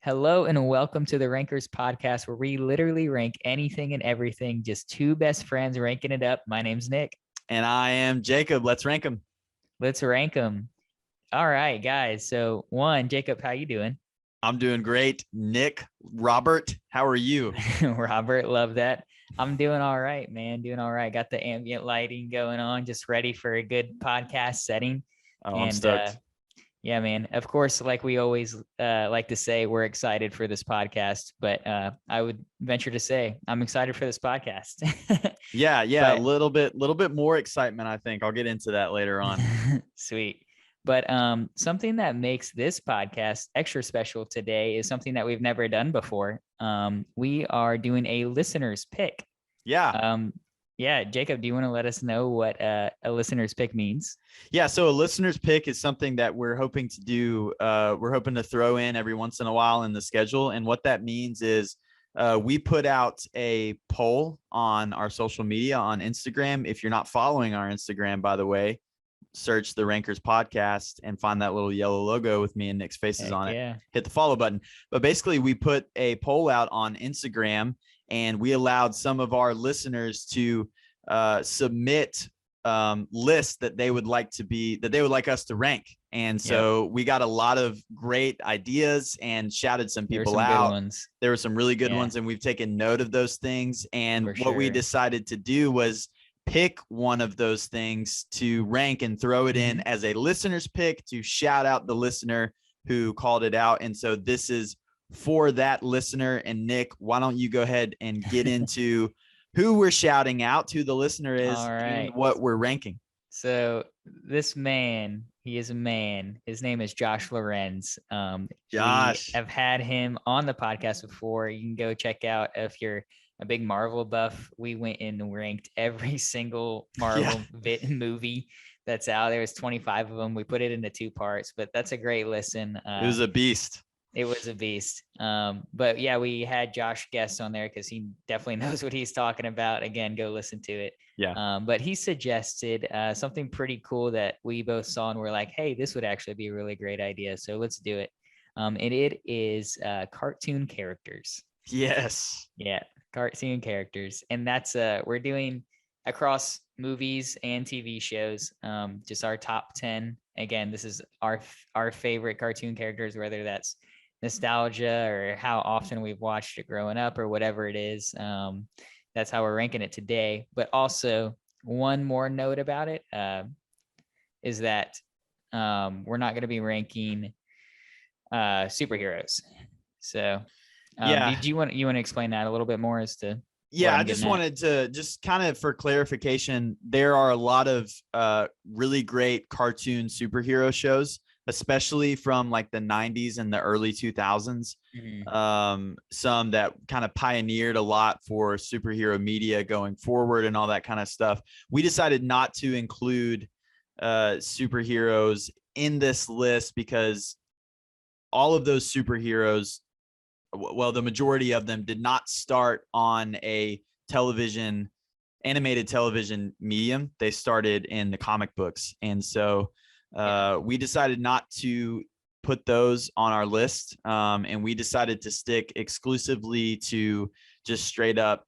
Hello and welcome to the Rankers podcast, where we literally rank anything and everything. Just two best friends ranking it up. My name's Nick. And I am Jacob. Let's rank them. Let's rank them. All right, guys. So Jacob, how you doing? I'm doing great. Nick, Robert, how are you? Robert, love that. I'm doing all right, man. Doing all right. Got the ambient lighting going on, just ready for a good podcast setting. Oh, I'm stoked. Yeah, man. Of course, like we always like to say, we're excited for this podcast, but I would venture to say I'm excited for this podcast. yeah. But, a little bit more excitement, I think. I'll get into that later on. Sweet. But something that makes this podcast extra special today is something that we've never done before. We are doing a listener's pick. Yeah. Yeah, Jacob, do you want to let us know what a listener's pick means? Yeah, so a listener's pick is something that we're hoping to do. We're hoping to throw in every once in a while in the schedule. And what that means is we put out a poll on our social media on Instagram. If you're not following our Instagram, by the way, search the Rankers podcast and find that little yellow logo with me and Nick's faces on it. Yeah. Hit the follow button. But basically, we put a poll out on Instagram, and we allowed some of our listeners to submit lists that they would like us to rank. And so we got a lot of great ideas and shouted some people out. There were some really good ones, and we've taken note of those things. And what we decided to do was pick one of those things to rank and throw it in as a listener's pick to shout out the listener who called it out. And so this is for that listener. And Nick, why don't you go ahead and get into who we're shouting out, who the listener is, and what we're ranking. So this man, he is a man. His name is Josh Lorenz. Josh. I've had him on the podcast before. You can go check out if you're a big Marvel buff. We went and ranked every single Marvel movie that's out. There was 25 of them. We put it into 2 parts, but that's a great listen. It was a beast. It was a beast. But yeah, we had Josh guest on there because he definitely knows what he's talking about. Again, go listen to it. Yeah. But he suggested something pretty cool that we both saw and we're like, hey, this would actually be a really great idea. So let's do it. And it is cartoon characters. Yes. Yeah, cartoon characters. And that's we're doing across movies and TV shows, just our top 10. Again, this is our favorite cartoon characters, whether that's nostalgia or how often we've watched it growing up or whatever it is. That's how we're ranking it today. But also one more note about it is that we're not going to be ranking superheroes. So do you want to explain that a little bit more as to? Yeah, I just wanted to just kind of for clarification, there are a lot of really great cartoon superhero shows, especially from like the 90s and the early 2000s. Some that kind of pioneered a lot for superhero media going forward and all that kind of stuff. We decided not to include superheroes in this list because all of those superheroes, well, the majority of them did not start on a animated television medium. They started in the comic books. And so we decided not to put those on our list. And we decided to stick exclusively to just straight up,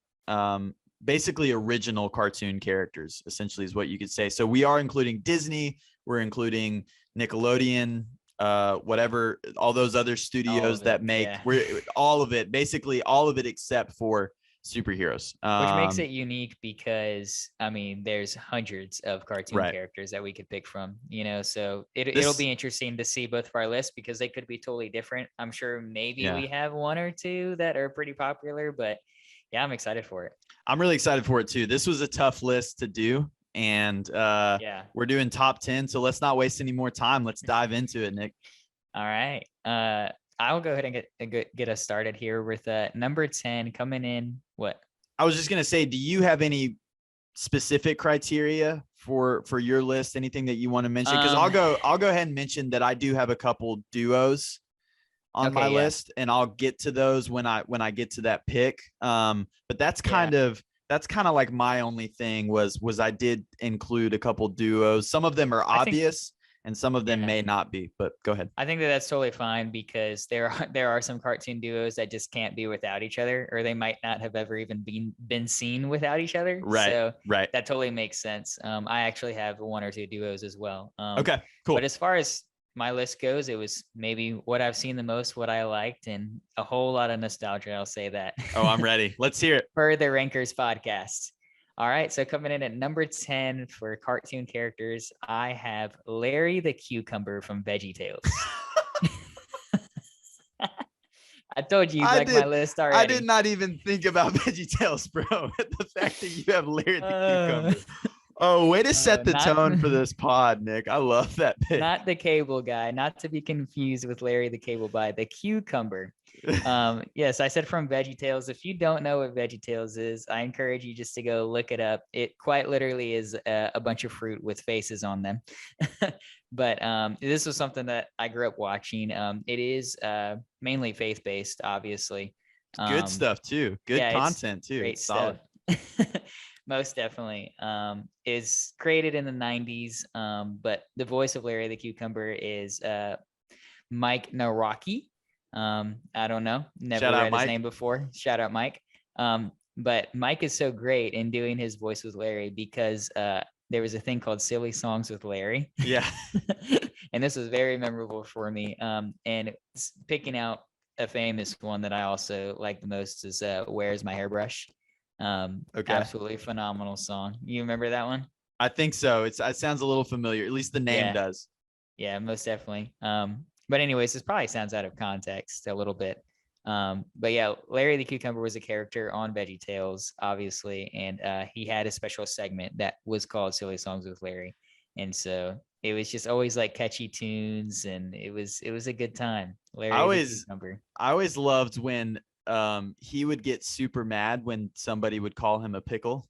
basically original cartoon characters, essentially is what you could say. So we are including Disney, we're including Nickelodeon, whatever, all those other studios that make all of it, basically all of it except for superheroes, which makes it unique because I mean there's hundreds of cartoon characters that we could pick from, so it'll be interesting to see both of our lists because they could be totally different. I'm sure maybe we have 1 or 2 that are pretty popular, but yeah, I'm excited for it. I'm really excited for it too. This was a tough list to do. And we're doing top 10. So let's not waste any more time. Let's dive into it, Nick. All right. I'll go ahead and get us started here with number 10 coming in. What? I was just going to say, do you have any specific criteria for your list? Anything that you want to mention? Because I'll go ahead and mention that I do have a couple duos on my list, and I'll get to those when I get to that pick. But that's kind of like my only thing was I did include a couple duos. Some of them are obvious and some of them Yeah. may not be. But go ahead. I think that that's totally fine because there are some cartoon duos that just can't be without each other, or they might not have ever even been seen without each other. Right. So Right. that totally makes sense. I actually have one or two duos as well. Okay. Cool. But as far as my list goes, it was maybe what I've seen the most, what I liked, and a whole lot of nostalgia. I'll say that. Oh, I'm ready. Let's hear it. For the Rankers podcast. All right, so coming in at number 10 for cartoon characters, I have Larry the Cucumber from VeggieTales. I told you my list already. I did not even think about VeggieTales, bro. The fact that you have Larry the Cucumber. Oh, way to set the tone for this pod, Nick. I love that pick. Not the cable guy, not to be confused with Larry the Cable Guy, the cucumber. Yes, I said from VeggieTales. If you don't know what VeggieTales is, I encourage you just to go look it up. It quite literally is a bunch of fruit with faces on them. But this was something that I grew up watching. It is mainly faith-based, obviously. Good stuff too. Good content too. Great Solid. stuff. Most definitely. Is created in the 90s. But the voice of Larry the Cucumber is Mike Naraki. I don't know. Never read his name before. Shout out Mike. But Mike is so great in doing his voice with Larry because there was a thing called Silly Songs with Larry. Yeah. And this was very memorable for me. And picking out a famous one that I also like the most is Where's My Hairbrush? Okay. Absolutely phenomenal song. You remember that one? I think so. It sounds a little familiar. At least the name does. Yeah, most definitely. But anyways, this probably sounds out of context a little bit. But yeah, Larry the Cucumber was a character on VeggieTales, obviously, and he had a special segment that was called Silly Songs with Larry, and so it was just always like catchy tunes, and it was a good time. Larry the Cucumber. I always loved when he would get super mad when somebody would call him a pickle.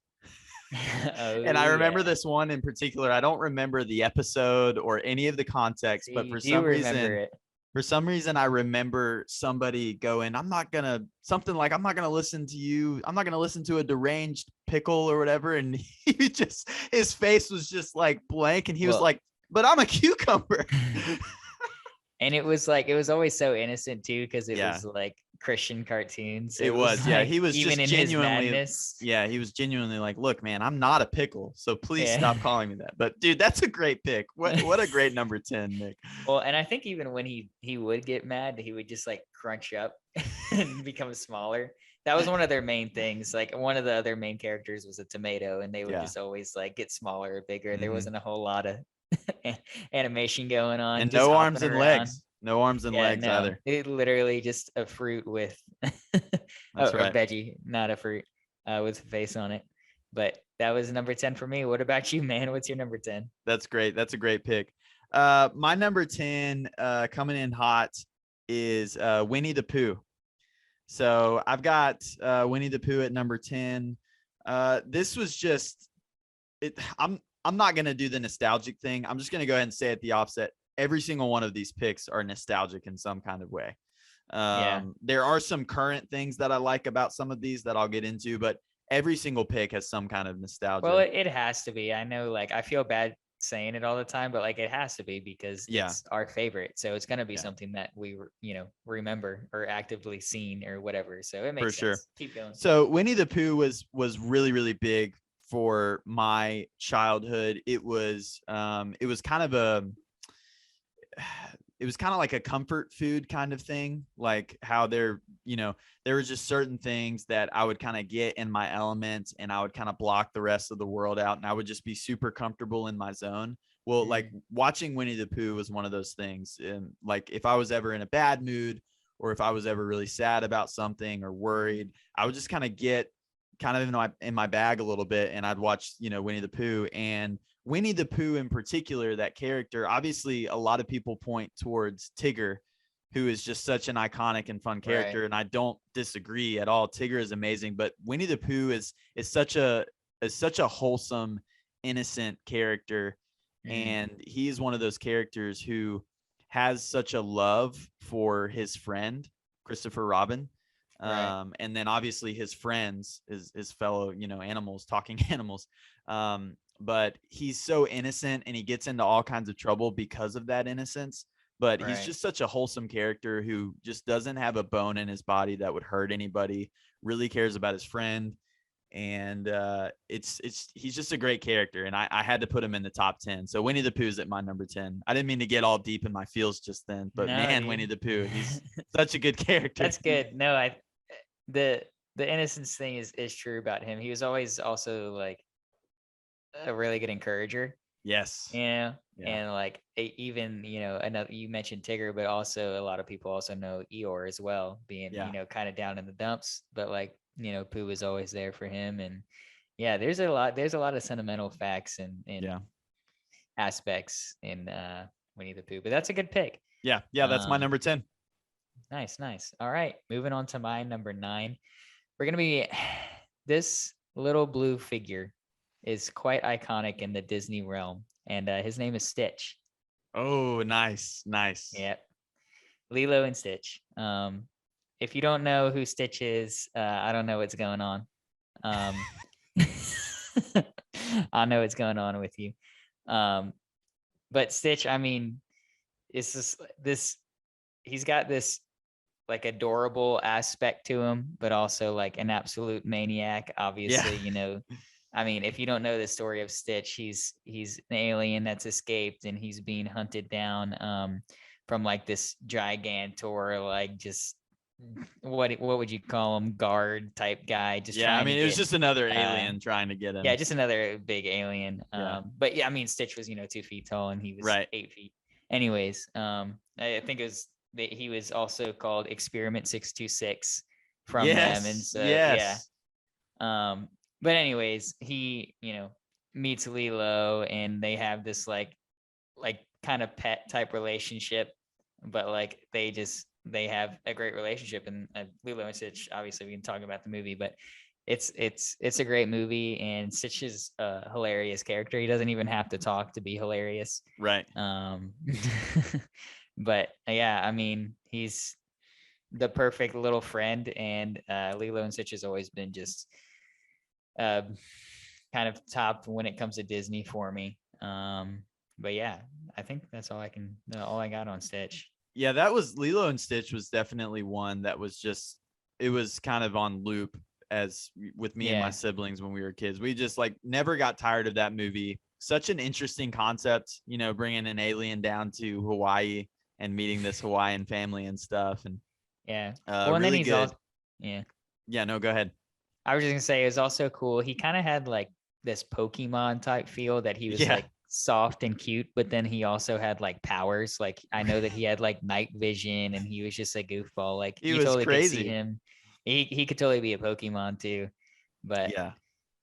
And I remember this one in particular. I don't remember the episode or any of the context, but for some reason I remember somebody going, I'm not gonna listen to you. I'm not gonna listen to a deranged pickle or whatever. And his face was just like blank. And he was like, but I'm a cucumber. And it was always so innocent too, because it was like Christian cartoons. It was like, he was even just in genuinely, his madness. He was genuinely like, look, man, I'm not a pickle, so please stop calling me that. But dude, that's a great pick. What a great number 10, Nick. Well, and I think even when he would get mad, he would just like crunch up and become smaller. That was one of their main things. Like one of the other main characters was a tomato, and they would just always like get smaller or bigger. Mm-hmm. There wasn't a whole lot of animation going on, and no arms and legs. No arms and legs either. It literally just a fruit with a veggie, not a fruit, with a face on it. But that was number 10 for me. What about you, man? What's your number 10? That's great. That's a great pick. My number 10 coming in hot is Winnie the Pooh. So I've got Winnie the Pooh at number 10. This was just it. I'm not going to do the nostalgic thing. I'm just going to go ahead and say at the offset, every single one of these picks are nostalgic in some kind of way. There are some current things that I like about some of these that I'll get into, but every single pick has some kind of nostalgia. Well, it has to be. I know, like, I feel bad saying it all the time, but like it has to be because it's our favorite. So it's going to be something that we, remember or actively seen or whatever. So it makes sense. Sure. Keep going. So Winnie the Pooh was really, really big for my childhood. It was kind of like a comfort food kind of thing, like how there were just certain things that I would kind of get in my element and I would kind of block the rest of the world out and I would just be super comfortable in my zone. Well, like watching Winnie the Pooh was one of those things. And like if I was ever in a bad mood or if I was ever really sad about something or worried, I would just kind of get in my bag a little bit and I'd watch, Winnie the Pooh. And Winnie the Pooh in particular, that character, obviously a lot of people point towards Tigger, who is just such an iconic and fun character. Right. And I don't disagree at all. Tigger is amazing, but Winnie the Pooh is such a wholesome, innocent character. And he's one of those characters who has such a love for his friend, Christopher Robin. Right. And then obviously his friends, his fellow, animals, talking animals, but he's so innocent and he gets into all kinds of trouble because of that innocence. But he's Right. just such a wholesome character who just doesn't have a bone in his body that would hurt anybody, really cares about his friend. And it's he's just a great character. And I had to put him in the top 10. So Winnie the Pooh's at my number 10. I didn't mean to get all deep in my feels just then, but No, man, Winnie dude. the Pooh, he's such a good character. That's good. No, the the innocence thing is true about him. He was always also like a really good encourager, Yes. you know, Yeah. and like even another, you mentioned Tigger, but also a lot of people also know Eeyore as well, being Yeah. kind of down in the dumps, but like Pooh was always there for him. And yeah, there's a lot of sentimental facts and Yeah. aspects in Winnie the Pooh, but that's a good pick. Yeah. Yeah. That's my Um, number 10. nice. All right, moving on to my number 9. We're gonna be this little blue figure is quite iconic in the Disney realm, and his name is Stitch. Oh, nice. Nice. Yep, Lilo and Stitch. If you don't know who Stitch is, I don't know what's going on. Um, I know what's going on with you. But Stitch, I mean, it's just this. He's got this like adorable aspect to him, but also like an absolute maniac. Yeah. Obviously, I mean, if you don't know the story of Stitch, he's an alien that's escaped and he's being hunted down from like this gigantor, like just what would you call him, guard type guy, just Yeah. I trying to mean, it was get just another alien trying to get yeah, him. just another big alien. Yeah. But yeah, I mean, Stitch was 2 feet tall and he was Right. 8 feet. Anyways, I think it was that he was also called Experiment 626 from them, and Yes. so yeah. Yes. But anyways, he meets Lilo, and they have this like kind of pet type relationship, but like they have a great relationship. And Lilo and Stitch, obviously we can talk about the movie, but it's a great movie, and Stitch is a hilarious character. He doesn't even have to talk to be hilarious. Right. But yeah, I mean, he's the perfect little friend, and Lilo and Stitch has always been just uh, kind of top when it comes to Disney for me. But yeah, I think that's all I got on Stitch. Yeah, that was Lilo and Stitch was definitely one that was just it was kind of on loop as with me and my Yeah. siblings when we were kids. We just like never got tired of that movie. Such an interesting concept, bringing an alien down to Hawaii and meeting this Hawaiian family and stuff. And Yeah. Well, and then really he's good. all yeah. Yeah, no, go ahead. I was just gonna say it was also cool. He kind of had like this Pokemon type feel, that he was Yeah, like soft and cute, but then he also had like powers. Like I know that he had like night vision, and he was just a goofball. Like he you was totally could see crazy. him. He could totally be a Pokemon too. But Yeah.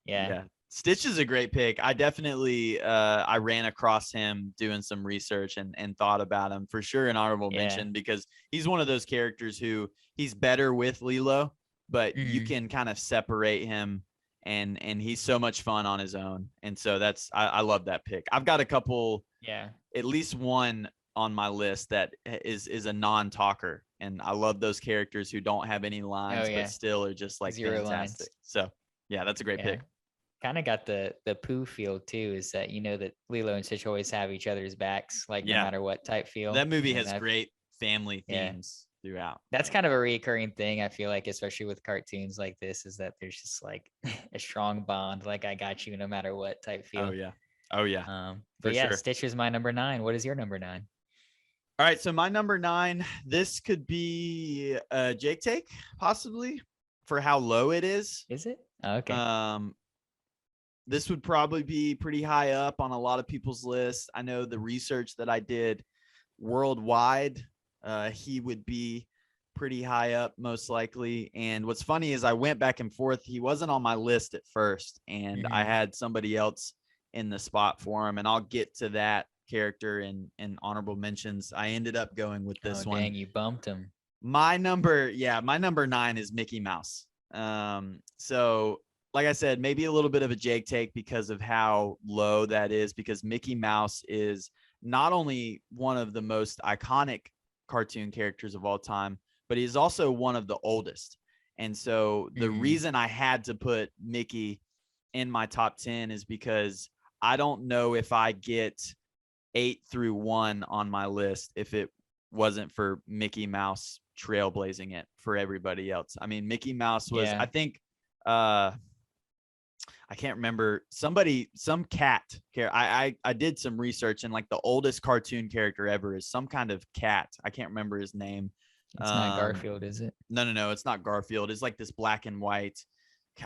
yeah, Yeah. Stitch is a great pick. I definitely I ran across him doing some research and thought about him for sure, an honorable yeah. mention, because he's one of those characters who he's better with Lilo, but you Mhm. can kind of separate him and he's so much fun on his own. And so I love that pick. I've got a couple, Yeah. at least one on my list that is a non-talker. And I love those characters who don't have any Oh lines, but yeah. still are just like Zero fantastic. lines. So yeah, that's a great Yeah. pick. Kind of got the Pooh feel too. Is that that Lilo and Stitch always have each other's backs, like no Yeah. matter what type feel. That movie And has great family yeah. themes throughout. That's kind of a recurring thing, I feel like, especially with cartoons like this, is that there's just like a strong bond, like I got you no matter what type Oh feel. yeah. Oh yeah. For But yeah, sure. Stitch is my number 9. What is your number 9? All right. So my number 9, this could be Jake take possibly for how low it is. Is it? Oh, okay. This would probably be pretty high up on a lot of people's lists. I know the research that I did worldwide, he would be pretty high up most likely. And what's funny is I went back and forth. He wasn't on my list at first, and I had somebody else in the spot for him. And I'll get to that character in honorable mentions. I ended up going with this one. Dang, you bumped him. My number 9 is Mickey Mouse. So like I said, maybe a little bit of a Jake take because of how low that is, because Mickey Mouse is not only one of the most iconic cartoon characters of all time, but he's also one of the oldest. And so the reason I had to put Mickey in my top 10 is because I don't know if I get 8 through 1 on my list if it wasn't for Mickey Mouse trailblazing it for everybody else. I mean, Mickey Mouse was, Yeah. I think, I can't remember, some cat here. I did some research, and like the oldest cartoon character ever is some kind of cat. I can't remember his name. It's not Garfield, is it? No, it's not Garfield. It's like this black and white.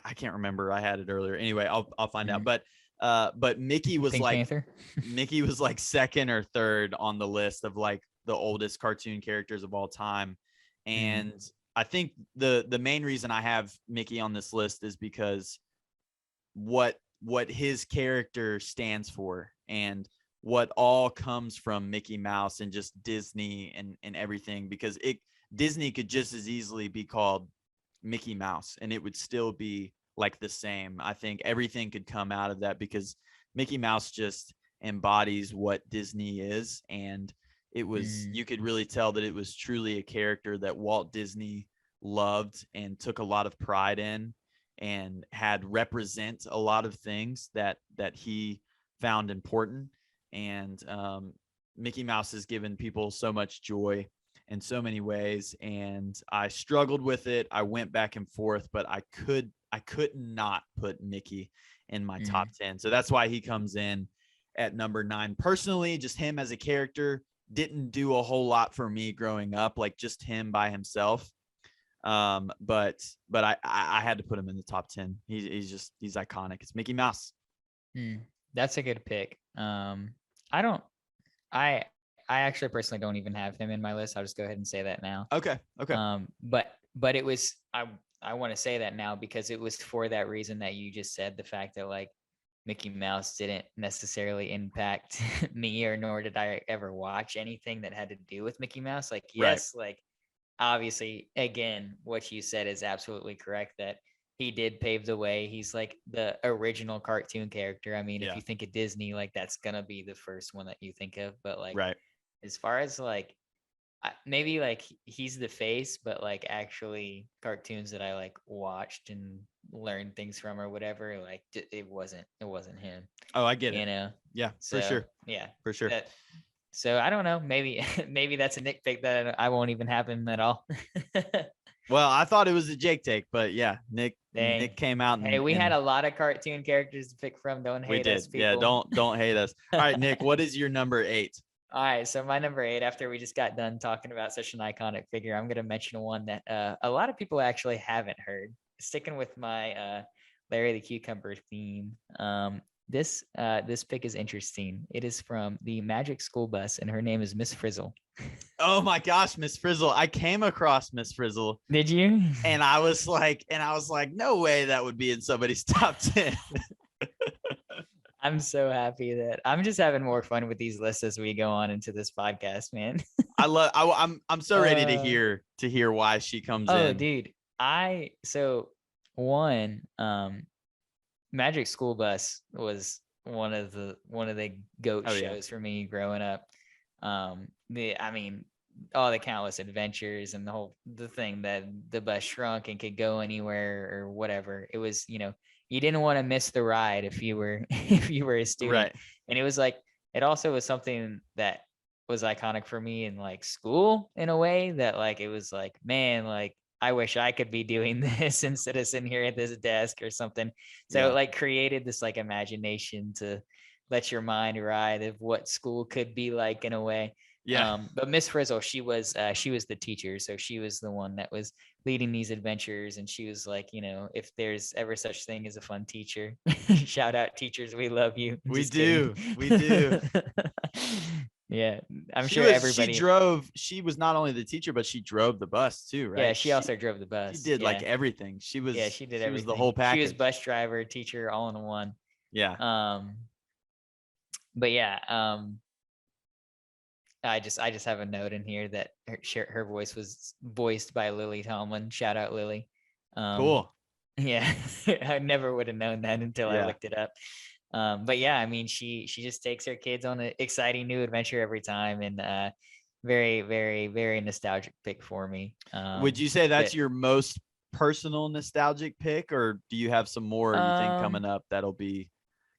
I can't remember. I had it earlier. Anyway, I'll find out. But Mickey was Pink like Panther. Mickey was like second or third on the list of like the oldest cartoon characters of all time. And I think the main reason I have Mickey on this list is because what his character stands for and what all comes from Mickey Mouse and just Disney and everything, because Disney could just as easily be called Mickey Mouse and it would still be like the same. I think everything could come out of that because Mickey Mouse just embodies what Disney is. And it was, you could really tell that it was truly a character that Walt Disney loved and took a lot of pride in and had represent a lot of things that he found important. And Mickey Mouse has given people so much joy in so many ways, and I struggled with it. I went back and forth, but I could not put Mickey in my top 10. So that's why he comes in at number 9. Personally, just him as a character didn't do a whole lot for me growing up, like just him by himself. But I had to put him in the top 10. He's iconic. It's Mickey Mouse. That's a good pick. I actually personally don't even have him in my list. I'll just go ahead and say that now. Okay. But it was, I want to say that now because it was for that reason that you just said, the fact that like Mickey Mouse didn't necessarily impact me, or nor did I ever watch anything that had to do with Mickey Mouse. Like, yes, right. Like obviously, again, what you said is absolutely correct, that he did pave the way. He's like the original cartoon character. I mean, if you think of Disney, like that's gonna be the first one that you think of. But like, right. As far as like, maybe like he's the face, but like actually cartoons that I like watched and learned things from or whatever, like it wasn't him. Oh, I get it. You know? Yeah, So, for sure. Yeah, for sure. So I don't know. Maybe that's a Nick pick that I won't even have him at all. Well, I thought it was a Jake take, but yeah, Nick came out. Hey, we had a lot of cartoon characters to pick from. Don't hate us, people. Yeah, don't hate us. All right, Nick, what is your number 8? All right, so my number 8, after we just got done talking about such an iconic figure, I'm going to mention one that a lot of people actually haven't heard. Sticking with my Larry the Cucumber theme, this pick is interesting. It is from the Magic School Bus, and her name is Miss Frizzle. Oh my gosh, Miss Frizzle! I came across Miss Frizzle. Did you? And I was like, no way that would be in somebody's top 10. I'm so happy that I'm just having more fun with these lists as we go on into this podcast, man. I'm so ready to hear why she comes in. Oh, dude. Magic School Bus was one of the GOAT shows for me growing up. All the countless adventures and the thing that the bus shrunk and could go anywhere or whatever. It was, you didn't want to miss the ride if you were a student. Right. And it was like, it also was something that was iconic for me in like school in a way that like, it was like, man, like I wish I could be doing this instead of sitting here at this desk or something. So it like created this like imagination to let your mind ride of what school could be like in a way. Yeah. But Miss Frizzle, she was the teacher. So she was the one that was leading these adventures. And she was like, if there's ever such thing as a fun teacher, shout out teachers. We love you. We do. Yeah. I'm sure everybody. She was not only the teacher, but she drove the bus too, right? Yeah. She also drove the bus. She did like everything. She did everything. She was the whole package. She was bus driver, teacher, all in one. Yeah. But yeah, I just have a note in here that her voice was voiced by Lily Tomlin. Shout out Lily. Cool. Yeah, I never would have known that until I looked it up. But yeah, I mean, she just takes her kids on an exciting new adventure every time, and very, very, very nostalgic pick for me. Would you say that's your most personal nostalgic pick, or do you have some more you think coming up that'll be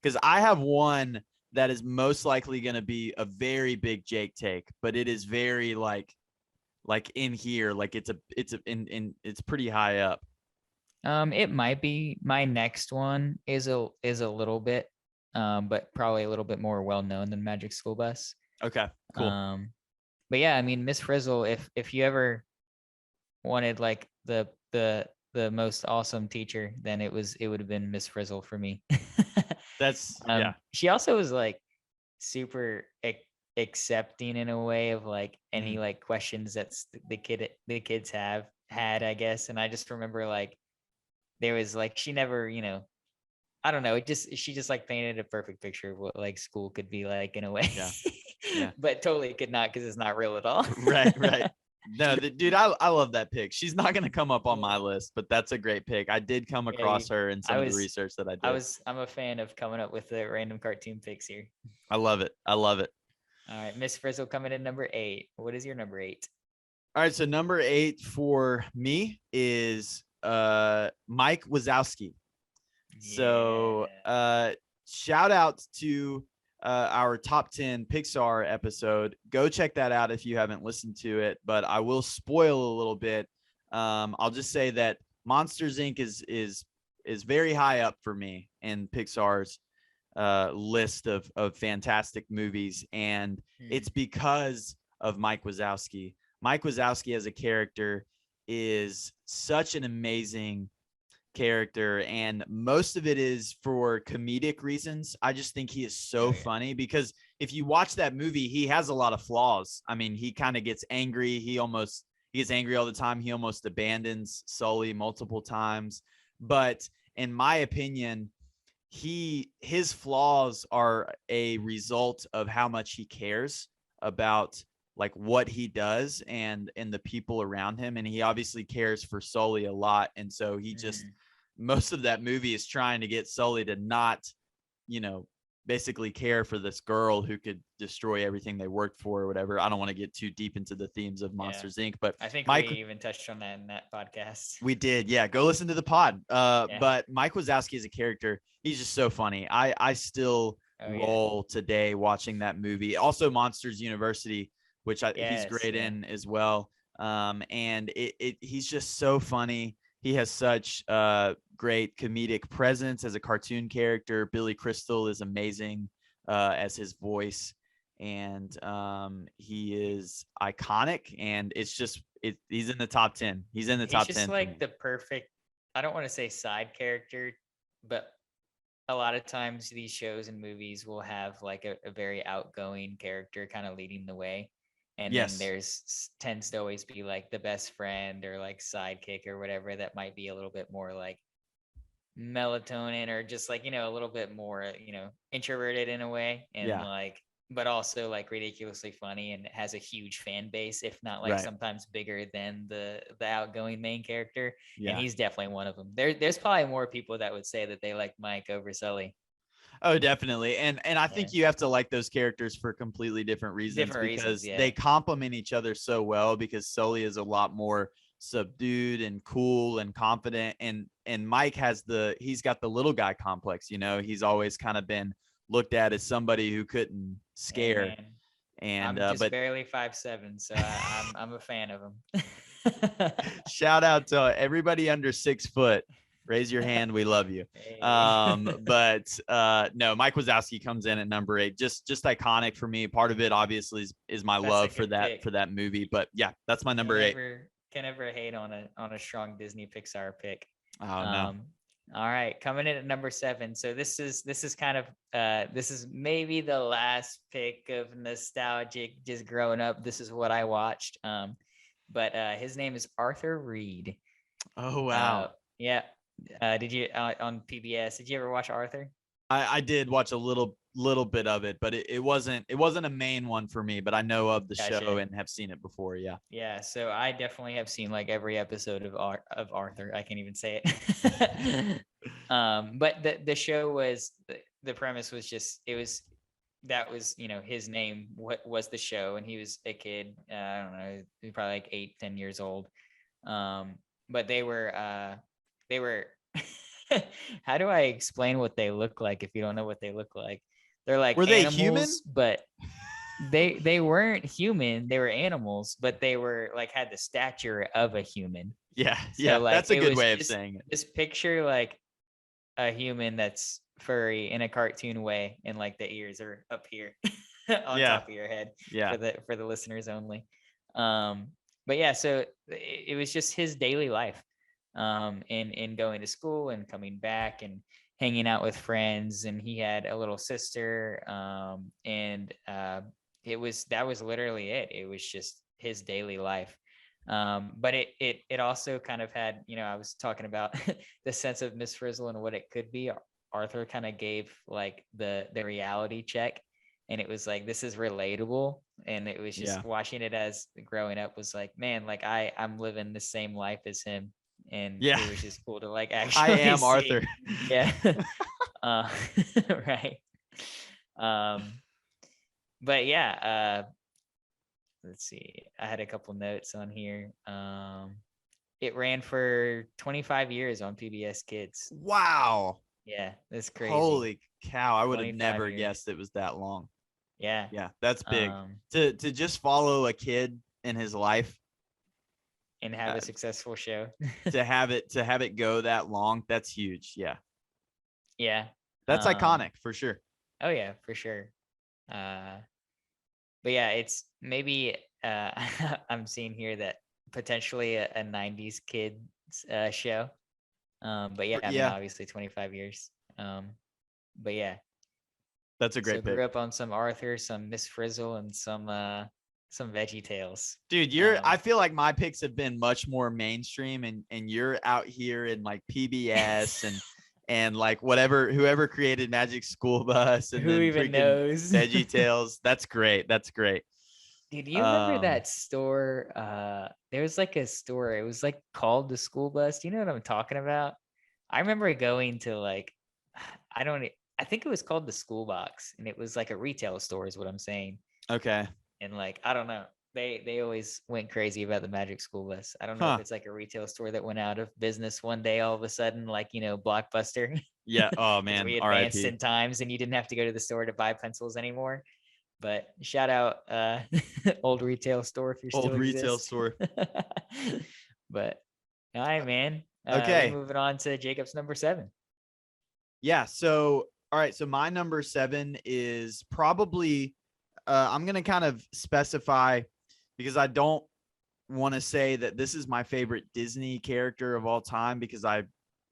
because I have one that is most likely going to be a very big Jake take, but it is very like in here, like it's it's pretty high up. It might be my next one is a little bit, but probably a little bit more well known than Magic School Bus. Okay, cool. But yeah, I mean, Miss Frizzle, if you ever wanted like the most awesome teacher, then it would have been Miss Frizzle for me. That's yeah. She also was like super accepting in a way of like any like questions that's the kids have had, I guess. And I just remember like there was like she never, I don't know, she just like painted a perfect picture of what like school could be like in a way. Yeah. But totally could not, because it's not real at all. Right. No, dude, I love that pick. She's not gonna come up on my list, but that's a great pick. I did come across her in some of the research that I did. I'm a fan of coming up with the random cartoon picks here. I love it. All right, Miss Frizzle coming in number 8. What is your number 8? All right, so number 8 for me is Mike Wazowski. Yeah. So shout out to our top 10 Pixar episode. Go check that out if you haven't listened to it, but I will spoil a little bit. I'll just say that Monsters Inc. is very high up for me in Pixar's list of fantastic movies, and it's because of Mike Wazowski. Mike Wazowski as a character is such an amazing character, and most of it is for comedic reasons. I just think he is so funny, because if you watch that movie, he has a lot of flaws. I mean, he kind of gets angry. He gets angry all the time. He almost abandons Sully multiple times. But in my opinion, his flaws are a result of how much he cares about like what he does and the people around him. And he obviously cares for Sully a lot. And so he just, most of that movie is trying to get Sully to not, basically care for this girl who could destroy everything they worked for or whatever. I don't want to get too deep into the themes of Monsters Inc., but I think we even touched on that in that podcast. We did. Yeah. Go listen to the pod. But Mike Wazowski as a character, he's just so funny. I still roll today watching that movie. Also Monsters University, which he's great in as well. And he's just so funny. He has such great comedic presence as a cartoon character. Billy Crystal is amazing as his voice, and he is iconic. And it's just he's in the top 10. He's in the top 10. He's just like the perfect, I don't want to say side character, but a lot of times these shows and movies will have like a very outgoing character kind of leading the way. And then there's tends to always be like the best friend or like sidekick or whatever that might be a little bit more like melatonin or just like, a little bit more, introverted in a way. And like, but also like ridiculously funny and has a huge fan base, if not like sometimes bigger than the outgoing main character. And he's definitely one of them. There's probably more people that would say that they like Mike over Sully. Oh, definitely. And I think you have to like those characters for completely different reasons, because they complement each other so well, because Sully is a lot more subdued and cool and confident. And Mike he's got the little guy complex, he's always kind of been looked at as somebody who couldn't scare. And I'm just barely 5'7", so I'm a fan of him. Shout out to everybody under 6 foot. Raise your hand. We love you. But no, Mike Wazowski comes in at number 8. Just iconic for me. Part of it obviously is my love for that movie. But yeah, that's my number 8. Can never hate on a strong Disney Pixar pick. Oh no. All right, coming in at number 7. So this is kind of this is maybe the last pick of nostalgic, just growing up. This is what I watched. But his name is Arthur Reed. Oh wow. Yeah. Did you on PBS? Did you ever watch Arthur? I did watch a little bit of it, but it wasn't a main one for me. But I know of the show and have seen it before. Yeah. Yeah. So I definitely have seen like every episode of Arthur. I can't even say it. But the show was the premise was just that was his name. What was the show? And he was a kid. I don't know, probably like 8-10 years old. But they were how do I explain what they look like if you don't know what they look like? They're like Were they human? animals, but they weren't human. They were animals, but they were like had the stature of a human. Yeah, So yeah, like that's a it good was way of just saying it. this picture like a human that's furry in a cartoon way, and like the ears are up here on Yeah, top of your head yeah, for the listeners only. But yeah, so it was just his daily life, in going to school and coming back and hanging out with friends. And he had a little sister, and that was literally it. It was just his daily life. But it also kind of had, I was talking about the sense of Miss Frizzle and what it could be. Arthur kind of gave like the reality check, and it was like, this is relatable. And it was just yeah. watching it as growing up was like, man, like I'm living the same life as him. And Yeah. it was just cool to like I actually am see. Arthur. Yeah. uh, right. But yeah, let's see. I had a couple notes on here. It ran for 25 years on PBS Kids. Wow. Yeah, that's crazy. Holy cow. I would have 25 never years. guessed it was that long. Yeah. Yeah, that's big. Um, To just follow a kid in his life and have a successful show. to have it go that long, that's huge. Yeah. Yeah. That's iconic for sure. Oh yeah, for sure. But yeah, it's maybe I'm seeing here that potentially a 90s kids show. But yeah, I mean, Yeah. obviously 25 years. But yeah, That's a great so pick. grew up on some Arthur, some Miss Frizzle, and some Veggie Tales. Dude, I feel like my picks have been much more mainstream, and you're out here in like PBS and like whoever created Magic School Bus, and Who then even freaking knows? Veggie Tales. That's great. That's great. Dude, do you remember that store? There was like a store. It was like called the School Bus. Do you know what I'm talking about? I remember going to like, I think it was called the School Box, and it was like a retail store, is what I'm saying. Okay. And like, I don't know. They always went crazy about the Magic School Bus. I don't know if it's like a retail store that went out of business one day all of a sudden, like, Blockbuster. Yeah. Oh man. We advanced R.I.P. in times and you didn't have to go to the store to buy pencils anymore. But shout out old retail store if you're Old still retail exist. store. But all right, man. Okay. Moving on to Jacob's number 7. Yeah. So all right. So my number 7 is probably I'm gonna kind of specify, because I don't want to say that this is my favorite Disney character of all time, because I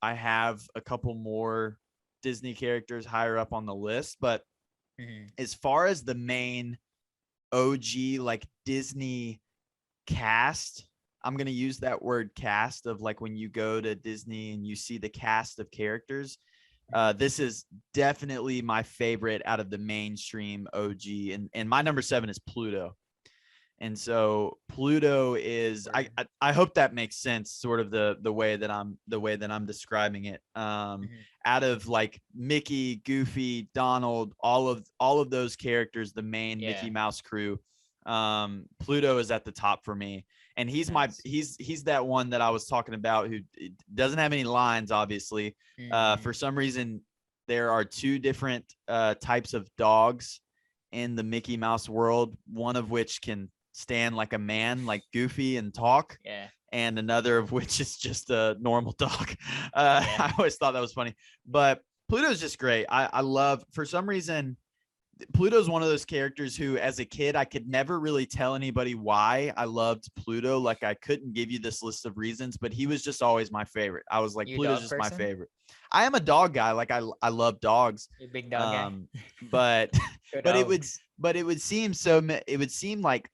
have a couple more Disney characters higher up on the list. But as far as the main OG like Disney cast, I'm gonna use that word cast of like when you go to Disney and you see the cast of characters. This is definitely my favorite out of the mainstream OG, and my number 7 is Pluto. And so Pluto is, I hope that makes sense, sort of the way that I'm describing it. Out of like Mickey, Goofy, Donald, all of those characters, the main Mickey Mouse crew, Pluto is at the top for me. And he's he's that one that I was talking about who doesn't have any lines, obviously. For some reason, there are 2 different types of dogs in the Mickey Mouse world, one of which can stand like a man, like Goofy, and talk. Yeah. And another of which is just a normal dog. I always thought that was funny. But Pluto's just great. I love, for some reason, Pluto's one of those characters who, as a kid, I could never really tell anybody why I loved Pluto. Like, I couldn't give you this list of reasons, but he was just always my favorite. I was like, Pluto's just my favorite. I am a dog guy. Like, I love dogs. You're a big dog guy. But it would seem like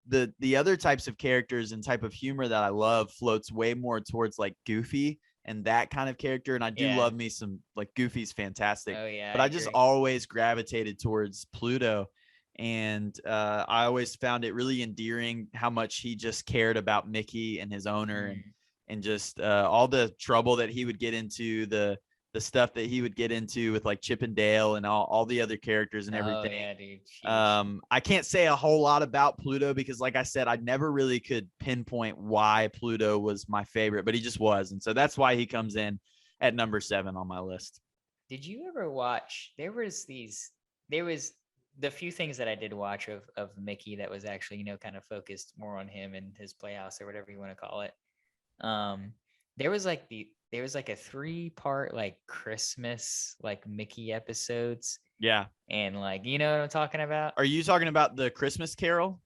the other types of characters and type of humor that I love floats way more towards like Goofy and that kind of character. And I do love me some, like, Goofy's fantastic. Oh yeah. But I just always gravitated towards Pluto. And I always found it really endearing how much he just cared about Mickey and his owner, and just all the trouble that he would get into, the stuff that he would get into with like Chip and Dale and all the other characters and everything. Oh, yeah, dude. I can't say a whole lot about Pluto because, like I said, I never really could pinpoint why Pluto was my favorite, but he just was. And so that's why he comes in at number 7 on my list. Did you ever watch? There was the few things that I did watch of Mickey that was actually, kind of focused more on him and his playhouse or whatever you want to call it. There was like a 3-part like Christmas like Mickey episodes. Yeah. And like, you know what I'm talking about? Are you talking about the Christmas Carol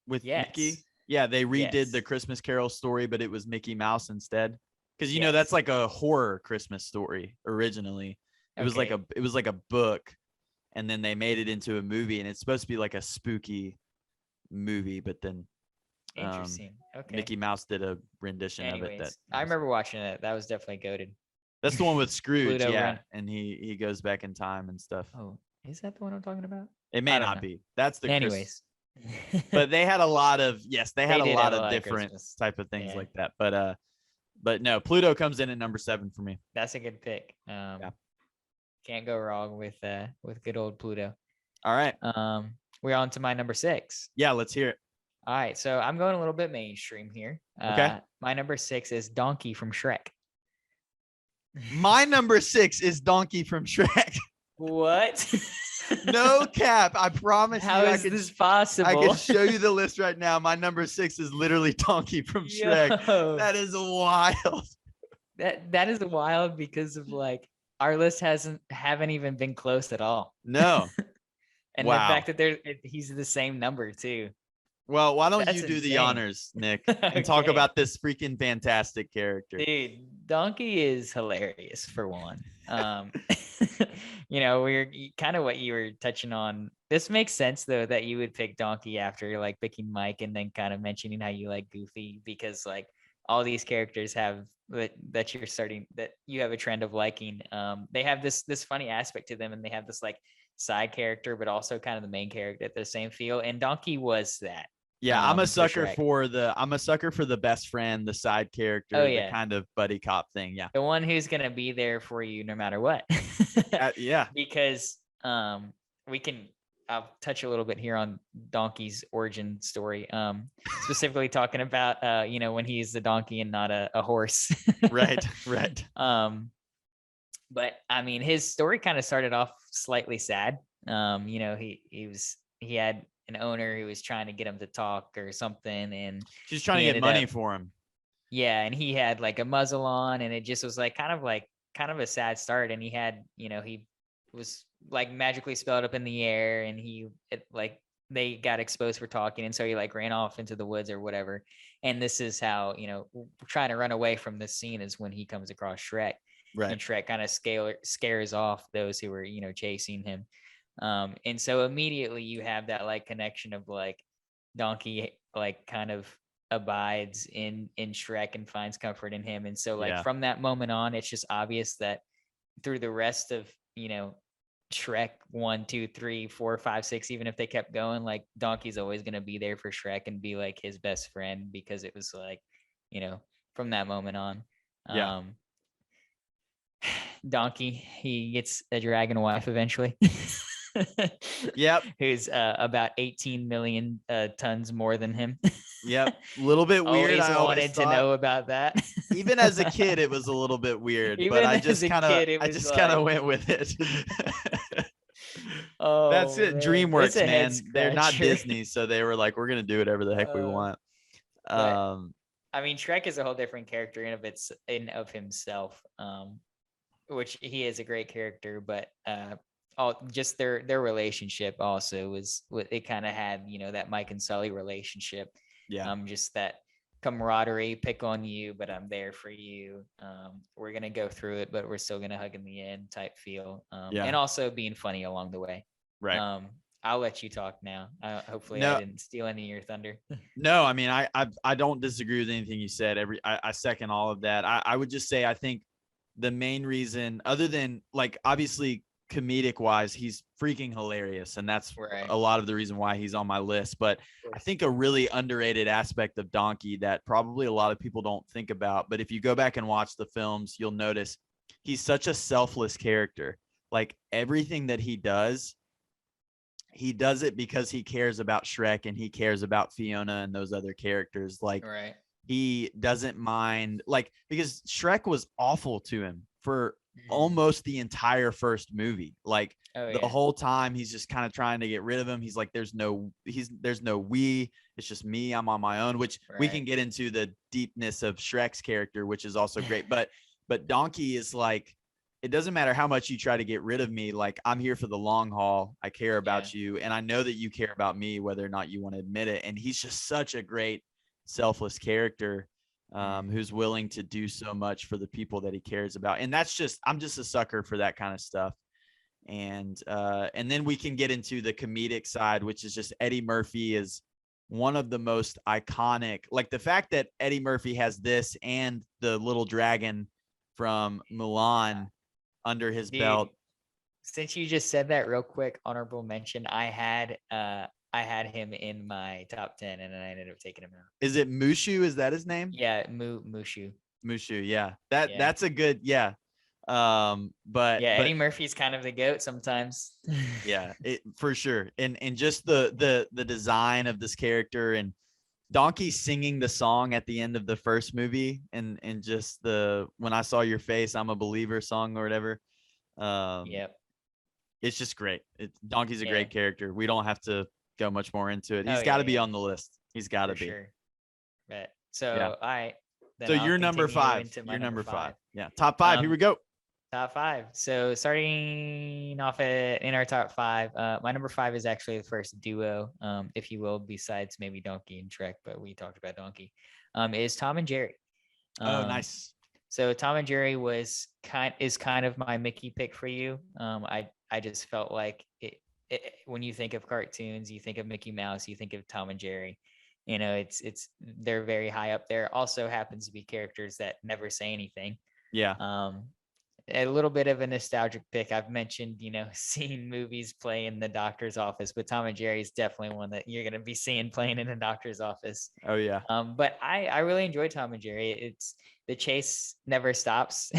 with Mickey? Yeah, they redid the Christmas Carol story, but it was Mickey Mouse instead. Because that's like a horror Christmas story originally. It was like a book, and then they made it into a movie, and it's supposed to be like a spooky movie, but then interesting. Okay. Mickey Mouse did a rendition of it. I remember watching it. That was definitely goated. That's the one with Scrooge, Pluto yeah, and he goes back in time and stuff. Oh, is that the one I'm talking about? It may not be. That's the anyways. But they had a lot of a lot of different type of things like that. But no, Pluto comes in at number 7 for me. That's a good pick. Can't go wrong with good old Pluto. All right. We're on to my number 6. Yeah, let's hear it. All right, so I'm going a little bit mainstream here. Okay. My number 6 is Donkey from Shrek. My number 6 is Donkey from Shrek. What? No cap. I promise How is this possible? I can show you the list right now. My number 6 is literally Donkey from Shrek. Yo. That is wild. That is wild because of like our list haven't even been close at all. No. And the fact that he's the same number too. Well, why don't you do the honors, Nick, and talk about this freaking fantastic character? Dude, Donkey is hilarious for one. We're kind of what you were touching on. This makes sense though that you would pick Donkey after like picking Mike and then kind of mentioning how you like Goofy, because like all these characters have that you have a trend of liking. They have this funny aspect to them, and they have this like side character, but also kind of the main character at the same feel. And Donkey was that. Yeah, I'm a sucker for the best friend, the side character, the kind of buddy cop thing. Yeah, the one who's gonna be there for you no matter what. Yeah, because I'll touch a little bit here on Donkey's origin story. Specifically talking about when he's the donkey and not a horse. Right. But I mean, his story kind of started off slightly sad. He had an owner who was trying to get him to talk or something, and she's trying to get money for him. Yeah, and he had like a muzzle on, and it just was like kind of a sad start. And he had, he was like magically spelled up in the air, and they got exposed for talking, and so he like ran off into the woods or whatever. And this is how, trying to run away from this scene is when he comes across Shrek. Right. And Shrek kind of scares off those who were, chasing him. And so immediately you have that like connection of like Donkey like kind of abides in Shrek and finds comfort in him. And so like from that moment on, it's just obvious that through the rest of, Shrek 1, 2, 3, 4, 5, 6, even if they kept going, like Donkey's always going to be there for Shrek and be like his best friend, because it was like, from that moment on. Donkey, he gets a dragon wife eventually. Yep. Who's about 18 million tons more than him. Yep. A little bit weird. I wanted to know about that. Even as a kid, it was a little bit weird, but I just kind of went with it. Oh, that's it. DreamWorks, man. They're not Disney, so they were like, we're gonna do whatever the heck we want. I mean, Shrek is a whole different character in of himself, which he is a great character, but just their relationship also was what it kind of had, that Mike and Sully relationship. Yeah. Just that camaraderie, pick on you, but I'm there for you. We're going to go through it, but we're still going to hug in the end type feel. And also being funny along the way. Right. I'll let you talk now. Hopefully I didn't steal any of your thunder. No, I mean, I don't disagree with anything you said. I second all of that. I would just say, I think the main reason, other than like, obviously comedic wise, he's freaking hilarious, and that's a lot of the reason why he's on my list. But I think a really underrated aspect of Donkey that probably a lot of people don't think about, but if you go back and watch the films, you'll notice he's such a selfless character. Like everything that he does it because he cares about Shrek and he cares about Fiona and those other characters. Like he doesn't mind, like, because Shrek was awful to him for Mhm. almost the entire first movie. Like Oh the yeah. whole time he's just kind of trying to get rid of him. He's like, there's no we, it's just me, I'm on my own, which we Right. can get into the deepness of Shrek's character, which is also great. But Donkey is like, it doesn't matter how much you try to get rid of me, like I'm here for the long haul. I care Yeah. about you, and I know that you care about me, whether or not you want to admit it. And he's just such a great selfless character, Mhm. who's willing to do so much for the people that he cares about. And that's just, I'm just a sucker for that kind of stuff. And then we can get into the comedic side, which is just Eddie Murphy is one of the most iconic, like the fact that Eddie Murphy has this and the little dragon from Mulan under his Dude, belt. since you just said that real quick, honorable mention, I had him in my top 10 and then I ended up taking him out. Is it Mushu? Is that his name? Yeah, Mushu. Mushu. Yeah. Yeah. That's a good, yeah. Yeah, But Eddie Murphy's kind of the goat sometimes. yeah, it for sure. And just the design of this character, and Donkey singing the song at the end of the first movie, and just the "When I Saw Your Face, I'm a Believer" song or whatever. Um, Yep. it's just great. Donkey's a Yeah. great character. We don't have to go much more into it. Oh He's got yeah, to be yeah, on the list. He's got to for be. sure. But Yeah. so I then So I'll you're number continue 5. into my You're number number 5. five. Yeah. Top 5. Here we go. Top 5. So starting off in our top 5, my number 5 is actually the first duo, if you will, besides maybe Donkey and Shrek, but we talked about Donkey. Is Tom and Jerry. Oh, Um, nice. so Tom and Jerry is kind of my Mickey pick for you. I just felt like when you think of cartoons, you think of Mickey Mouse, you think of Tom and Jerry. You know, they're very high up there. Also happens to be characters that never say anything. Yeah. Um, a little bit of a nostalgic pick. I've mentioned, seeing movies play in the doctor's office, but Tom and Jerry is definitely one that you're going to be seeing playing in a doctor's office. Oh yeah. But I really enjoy Tom and Jerry. It's the chase never stops.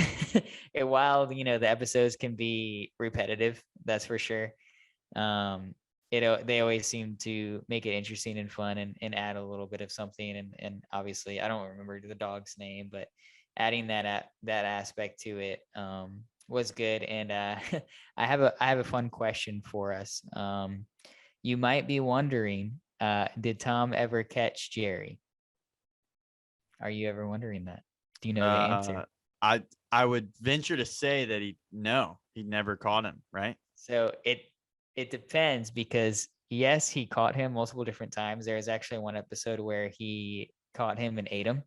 And while the episodes can be repetitive, that's for sure. Um, they always seem to make it interesting and fun and add a little bit of something. And obviously, I don't remember the dog's name, but adding that aspect to it was good. And I have a fun question for us. You might be wondering, did Tom ever catch Jerry? Are you ever wondering that? Do you know the answer? Uh, I would venture to say that he never caught him, right? So it depends, because yes, he caught him multiple different times. There was actually one episode where he caught him and ate him.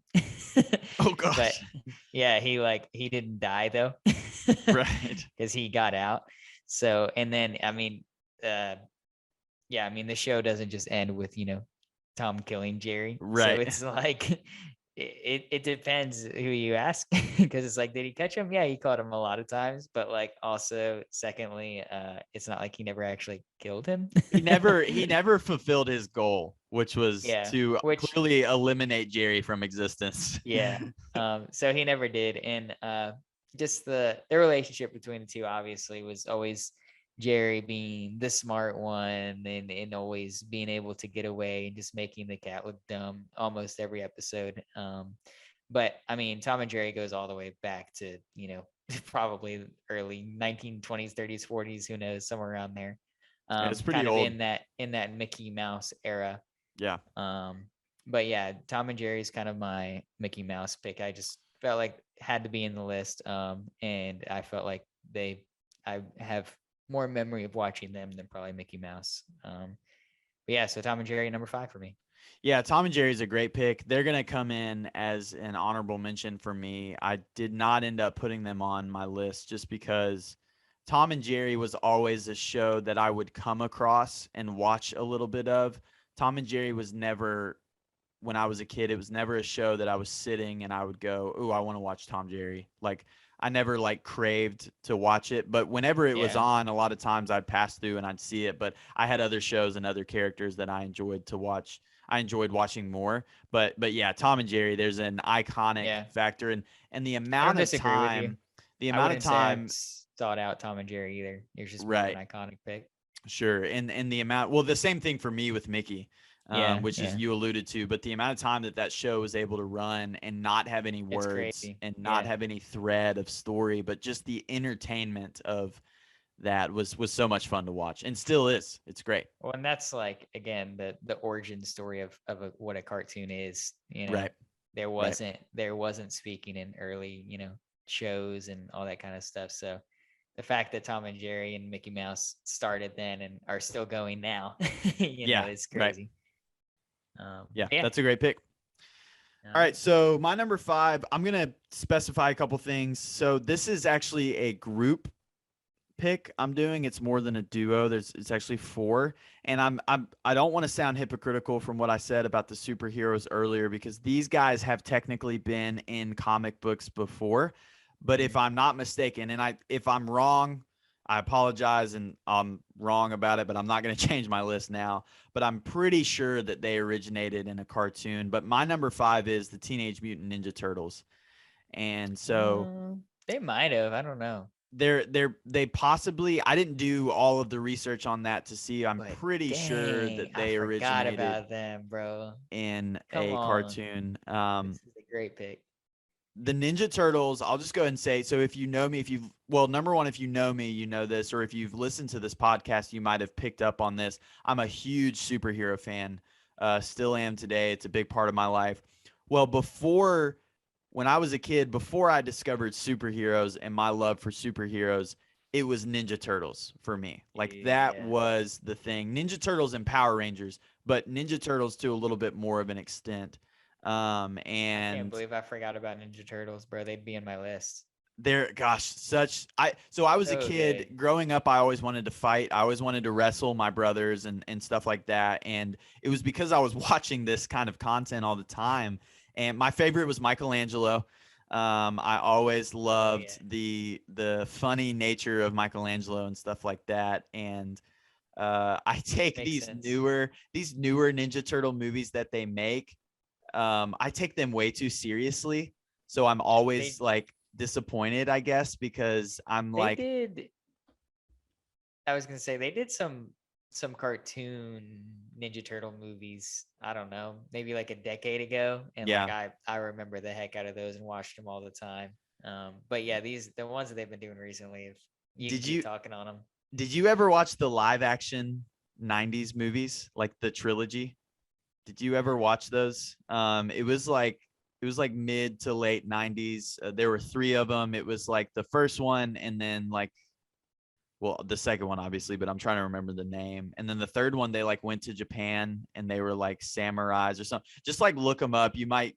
Oh But gosh. yeah, he didn't die though. Right. Because he got out. So, and then yeah, I mean the show doesn't just end with, Tom killing Jerry. So Right. it's like it depends who you ask, because it's like, did he catch him? Yeah, he caught him a lot of times, but like also secondly, it's not like he never actually killed him. He never fulfilled his goal, which was Yeah, to which clearly eliminate Jerry from existence. yeah. So he never did. And just the relationship between the two obviously was always Jerry being the smart one, and always being able to get away and just making the cat look dumb almost every episode. But I mean, Tom and Jerry goes all the way back to, probably early 1920s, 30s, 40s, who knows, somewhere around there. It's pretty Kind of old. in that Mickey Mouse era. Yeah. But yeah, Tom and Jerry is kind of my Mickey Mouse pick. I just felt like had to be in the list. And I felt like I have more memory of watching them than probably Mickey Mouse. But yeah, so Tom and Jerry, number 5 for me. Yeah, Tom and Jerry's a great pick. They're going to come in as an honorable mention for me. I did not end up putting them on my list just because Tom and Jerry was always a show that I would come across and watch a little bit of. Tom and Jerry was never, when I was a kid, it was never a show that I was sitting and I would go, "Ooh, I want to watch Tom Jerry." Like I never like craved to watch it, but whenever it was Yeah. on, a lot of times I'd pass through and I'd see it. But I had other shows and other characters that I enjoyed to watch. I enjoyed watching more. But yeah, Tom and Jerry, there's an iconic Yeah. factor, and the I don't amount of disagree with you. time, the I amount of wouldn't say I've time, sought out Tom and Jerry either. It's just more of an right? iconic pick. Sure. And the amount, well, the same thing for me with Mickey. which is you alluded to, but the amount of time that show was able to run and not have any words and not have any thread of story, but just the entertainment of that was so much fun to watch, and still is. It's great. Well, and that's like, again, the origin story of what a cartoon is. You know, Right. There wasn't speaking in early, shows and all that kind of stuff. So the fact that Tom and Jerry and Mickey Mouse started then and are still going now, it's crazy. Right. That's a great pick. All right, so my number 5, I'm gonna specify a couple things. So this is actually a group pick I'm doing. It's more than a duo. It's actually 4, and I don't want to sound hypocritical from what I said about the superheroes earlier, because these guys have technically been in comic books before. But if I'm not mistaken, and if I'm wrong, I apologize, and I'm wrong about it, but I'm not going to change my list now. But I'm pretty sure that they originated in a cartoon. But my number 5 is the Teenage Mutant Ninja Turtles, and so they might have. I don't know. They possibly, I didn't do all of the research on that to see. I'm pretty sure that they originated about them, bro. in a cartoon. This is a great pick. The Ninja Turtles, I'll just go ahead and say, so if you know me, number one, if you know me, you know this, or if you've listened to this podcast, you might have picked up on this. I'm a huge superhero fan, still am today. It's a big part of my life. Well, when I was a kid, before I discovered superheroes and my love for superheroes, it was Ninja Turtles for me. Like that was the thing. Ninja Turtles and Power Rangers, but Ninja Turtles to a little bit more of an extent. And I can't believe I forgot about Ninja Turtles, bro. They'd be in my list. So I was a kid growing up. I always wanted to fight. I always wanted to wrestle my brothers and stuff like that. And it was because I was watching this kind of content all the time. And my favorite was Michelangelo. I always loved the funny nature of Michelangelo and stuff like that. And I take these newer Ninja Turtle movies that they make. I take them way too seriously. So I'm always disappointed, I guess, because I was gonna say they did some cartoon Ninja Turtle movies, I don't know, maybe like a decade ago, and I remember the heck out of those and watched them all the time. But the ones that they've been doing recently, did you talking on them? Did you ever watch the live action 90s movies, like the trilogy? Did you ever watch those? It was like mid to late 90s. There were 3 of them. It was like the first one, and then the second one, obviously, but I'm trying to remember the name. And then the third one, they went to Japan, and they were like samurais or something. Just look them up. You might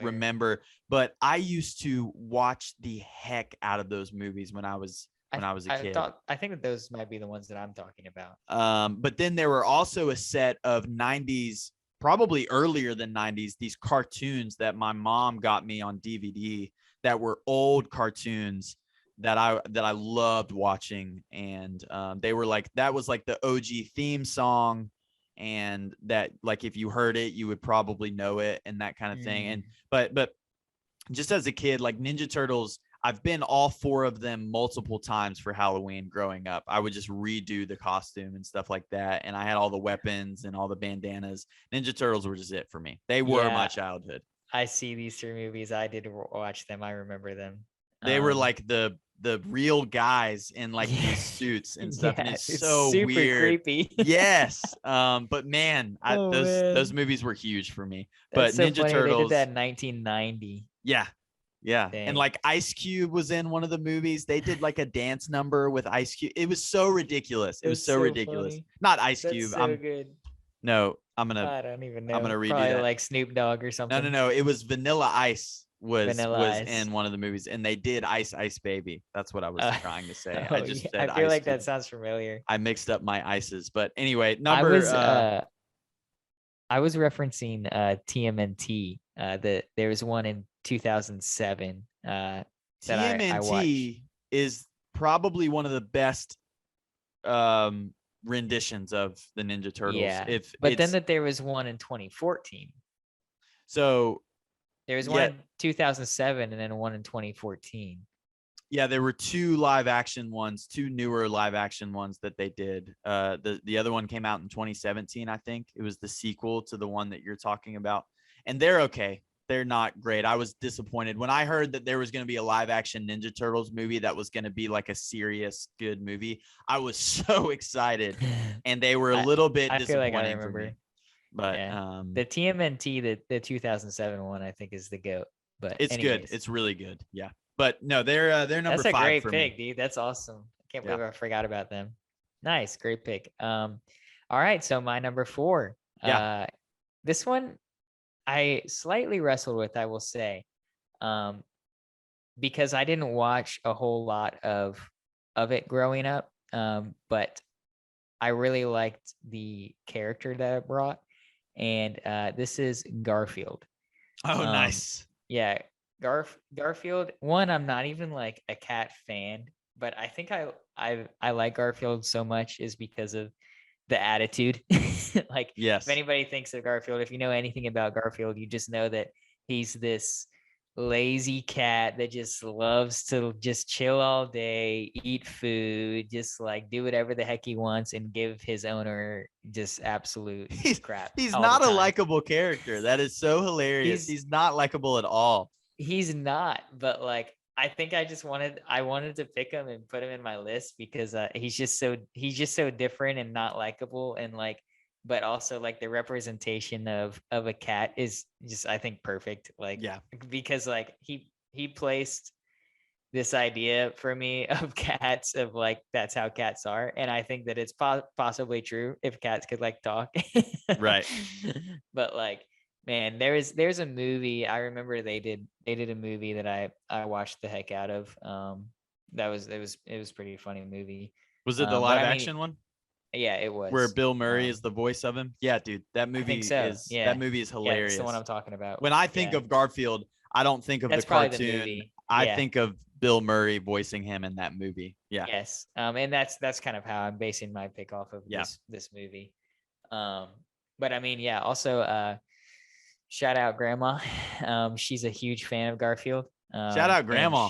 remember. But I used to watch the heck out of those movies when I was a kid. I think that those might be the ones that I'm talking about. But then there were also a set of 90s, probably earlier than 90s, these cartoons that my mom got me on DVD that were old cartoons that I loved watching. And they were that was the OG theme song, and that if you heard it, you would probably know it, and that kind of thing. And but just as a kid, Ninja Turtles, I've been all 4 of them multiple times for Halloween growing up. I would just redo the costume and stuff like that. And I had all the weapons and all the bandanas. Ninja Turtles were just it for me. They were my childhood. I see these 3 movies. I did watch them. I remember them. They were the real guys in these suits and stuff. And it's so super weird. Creepy. Yes. But man, those movies were huge for me. That's but Ninja funny. Turtles. They did that in 1990. Yeah. Yeah. Dang. And Ice Cube was in one of the movies. They did a dance number with Ice Cube. It was so ridiculous. It was so ridiculous. Funny. Not Ice That's Cube. So good. No, I don't even know. I'm gonna redo Probably that. Snoop Dogg or something. No. It was Vanilla Ice was Ice. in one of the movies, and they did Ice Ice Baby. That's what I was trying to say. I just said I feel Ice that sounds familiar. I mixed up my ices, but anyway, I was referencing TMNT. There was one in 2007. TMNT is probably one of the best renditions of the Ninja Turtles. Yeah, but then there was one in 2014. So there was one in 2007 and then one in 2014. Yeah, there were two live action ones, two newer live action ones that they did. The other one came out in 2017, I think. It was the sequel to the one that you're talking about. And they're okay. They're not great. I was disappointed when I heard that there was going to be a live action Ninja Turtles movie that was going to be like a serious good movie. I was so excited, and they were a little bit I feel like I disappointing for remember. me. But Yeah. The TMNT, the 2007 one, I think is the GOAT. But it's good. anyways, It's really good. Yeah. But no, they're number that's a 5 great for pick, me. dude. That's awesome. I can't Yeah. believe I forgot about them. Nice, great pick. All right, so my number 4. Yeah. This one I slightly wrestled with, I will say, because I didn't watch a whole lot of it growing up, but I really liked the character that it brought, and this is Garfield. Oh, nice. Yeah, Garfield. One, I'm not even like a cat fan, but I think I like Garfield so much is because of the attitude. Like, if Yes. anybody thinks of Garfield, if you know anything about Garfield, you just know that he's this lazy cat that just loves to just chill all day, eat food, just like do whatever the heck he wants and give his owner just absolute crap. He's all not the a time. likable character. That is so hilarious. He's not likable at all. He's not, but like I think I wanted to pick him and put him in my list because he's just so different and not likable, and like, but also like the representation of a cat is just, I think, perfect. Like, Yeah. because like he placed this idea for me of cats, of like that's how cats are, and I think that it's possibly true if cats could like talk. Right. But like, man, there's a movie I remember they did a movie that I watched the heck out of. That was it was pretty funny movie. Was it the But live I mean, action one yeah, it where was. Bill Murray is the voice of him? Yeah, dude, that I think movie so. is Yeah, yeah, that's hilarious. the one I'm talking about. When I think Yeah, of Garfield, I don't think of that's the probably the cartoon. movie. I Yeah. think of Bill Murray voicing him in that movie. Yeah. Yes. And that's kind of how I'm basing my pick off of Yeah. this movie. Um, but I mean, yeah, also shout out grandma. She's a huge fan of Garfield. Shout out And grandma.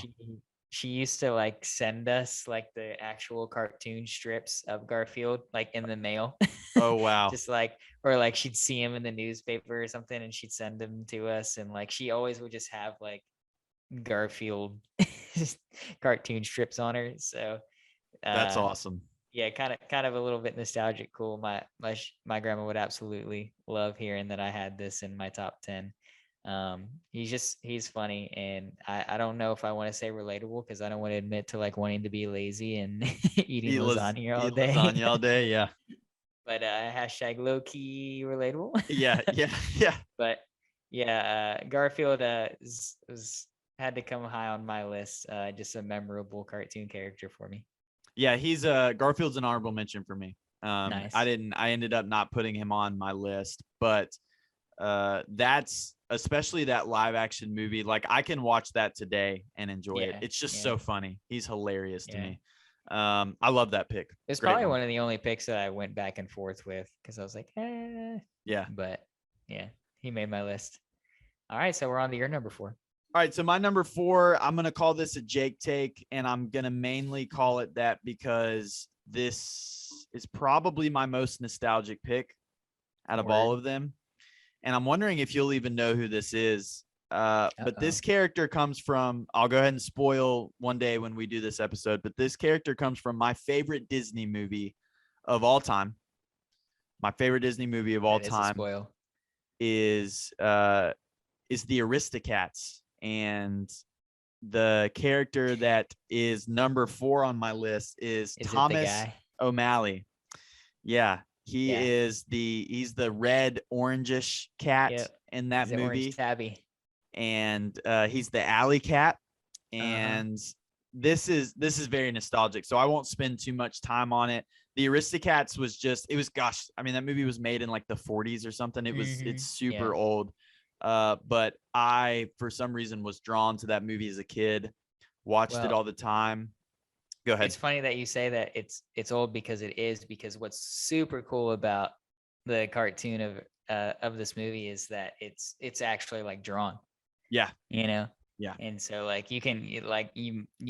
she used to like send us like the actual cartoon strips of Garfield like in the mail. Oh, wow. Just like, or like she'd see him in the newspaper or something and she'd send them to us, and like she always would just have like Garfield cartoon strips on her. So That's awesome. yeah, kind of a little bit nostalgic. Cool. My grandma would absolutely love hearing that I had this in my top 10. He's funny, and I don't know if I want to say relatable because I don't want to admit to like wanting to be lazy and eating lasagna all eat day. lasagna all day. Yeah. But hashtag low key relatable. Yeah. Yeah. Yeah. But yeah, Garfield had to come high on my list. Just a memorable cartoon character for me. Yeah. He's Garfield's an honorable mention for me. Nice. I ended up not putting him on my list, but that's especially that live action movie. Like I can watch that today and enjoy it. It's just so funny. He's hilarious to me. I love that pick. It's probably one of the only picks that I went back and forth with because I was like, yeah. But yeah, he made my list. All right, so we're on to your number 4. All right, so my number 4, I'm gonna call this a Jake take, and I'm gonna mainly call it that because this is probably my most nostalgic pick out of all of them. And I'm wondering if you'll even know who this is. But this character comes from, I'll go ahead and spoil one day when we do this episode, but this character comes from my favorite Disney movie of all time. My favorite Disney movie of all time is the Aristocats. And the character that is number 4 on my list is Thomas OMalley. Yeah. He's the red orangish cat in that movie. Orange tabby. And he's the alley cat. And this is very nostalgic. So I won't spend too much time on it. The Aristocats was that movie was made in like the 40s or something. It's super old. But I, for some reason, was drawn to that movie as a kid, watched it all the time. Go ahead. It's funny that you say that it's old because it is, because what's super cool about the cartoon of this movie is that it's actually like drawn. Yeah. You know, Yeah. And so like you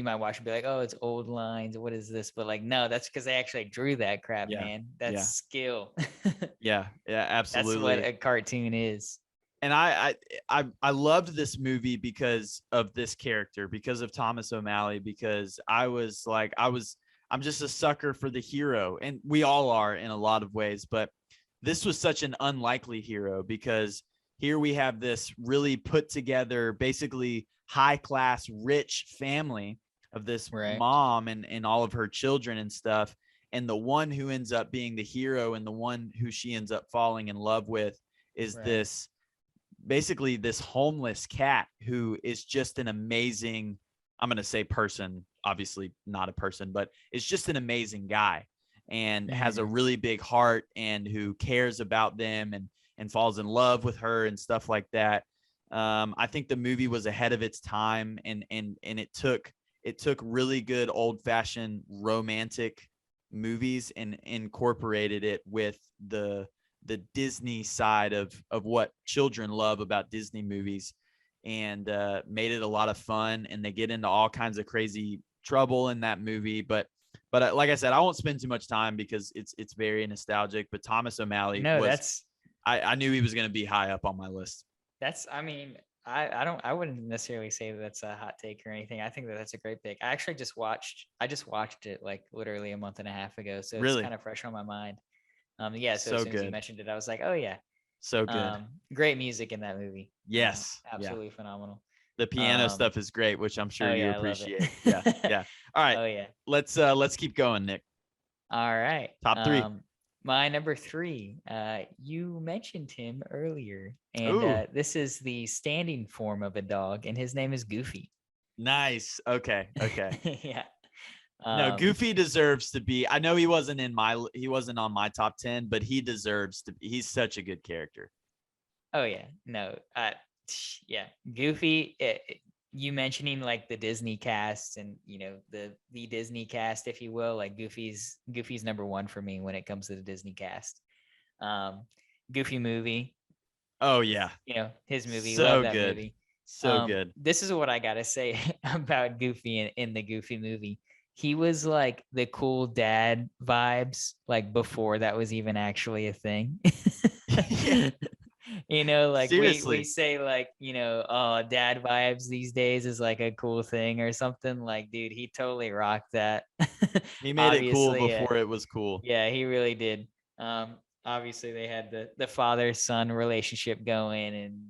might watch and be like, oh, it's old lines. What is this? But like, no, that's because they actually drew that crap, Yeah. man. That's Yeah. skill. Yeah. Yeah. That's what Absolutely. a cartoon is. And I loved this movie because of this character, because of Thomas O'Malley, because I'm just a sucker for the hero, and we all are in a lot of ways, but this was such an unlikely hero because here we have this really put together, basically high class, rich family of this Right. mom and all of her children and stuff. And the one who ends up being the hero and the one who she ends up falling in love with is Right. this basically this homeless cat who is just an amazing, I'm going to say person, obviously not a person, but is just an amazing guy and has a Mhm. really big heart and who cares about them and falls in love with her and stuff like that. I think the movie was ahead of its time, and it took really good old fashioned romantic movies and incorporated it with the Disney side of what children love about Disney movies, and made it a lot of fun. And they get into all kinds of crazy trouble in that movie, but like I said, I won't spend too much time because it's very nostalgic. But Thomas O'Malley No, was, I knew he was going to be high up on my list. I mean, I wouldn't necessarily say that that's a hot take or anything. I think that that's a great pick. I just watched it like literally a month and a half ago, so it's Really, kind of fresh on my mind. Yeah, so as so soon as you good, mentioned it, I was like, oh yeah. so good. Great music in that movie. Yes, yeah. Absolutely phenomenal. The piano Um, stuff is great, which I'm sure oh you yeah, I love appreciate. Yeah, it. yeah. All right, Oh yeah. let's keep going, Nick. All right. Top three. My number three. You mentioned him earlier, and Ooh, this is the standing form of a dog, and his name is Goofy. nice. Okay, okay. Yeah. No, Um, Goofy deserves to be. I know he wasn't on my top 10, but he deserves to be. He's such a good character. oh yeah. No. Yeah. Goofy. You mentioning like the Disney cast and the Disney cast, if you will, like Goofy's number one for me when it comes to the Disney cast. Um, Goofy movie. Oh yeah. His movie. Love So that good. movie. So good. This is what I gotta say about Goofy in the Goofy movie. He was like the cool dad vibes, like before that was even actually a thing. Yeah, Like we seriously. say like, oh, dad vibes these days is like a cool thing or something. Like, dude, he totally rocked that. He made it cool Obviously, before it was cool. yeah, he really did. Obviously they had the father son relationship going and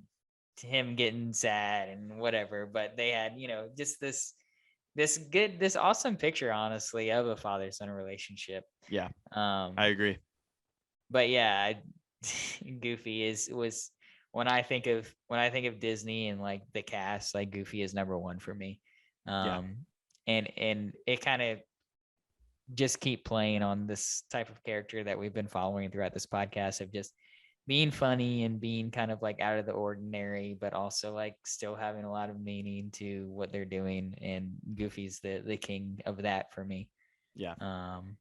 him getting sad and whatever, but they had just this awesome picture, honestly, of a father son relationship. Yeah, Um, I agree. but yeah, Goofy was when I think of Disney and like the cast, like Goofy is number one for me. Yeah. Um, and it kind of just keep playing on this type of character that we've been following throughout this podcast of just being funny and being kind of like out of the ordinary, but also like still having a lot of meaning to what they're doing. And Goofy's the king of that for me. Yeah. Um,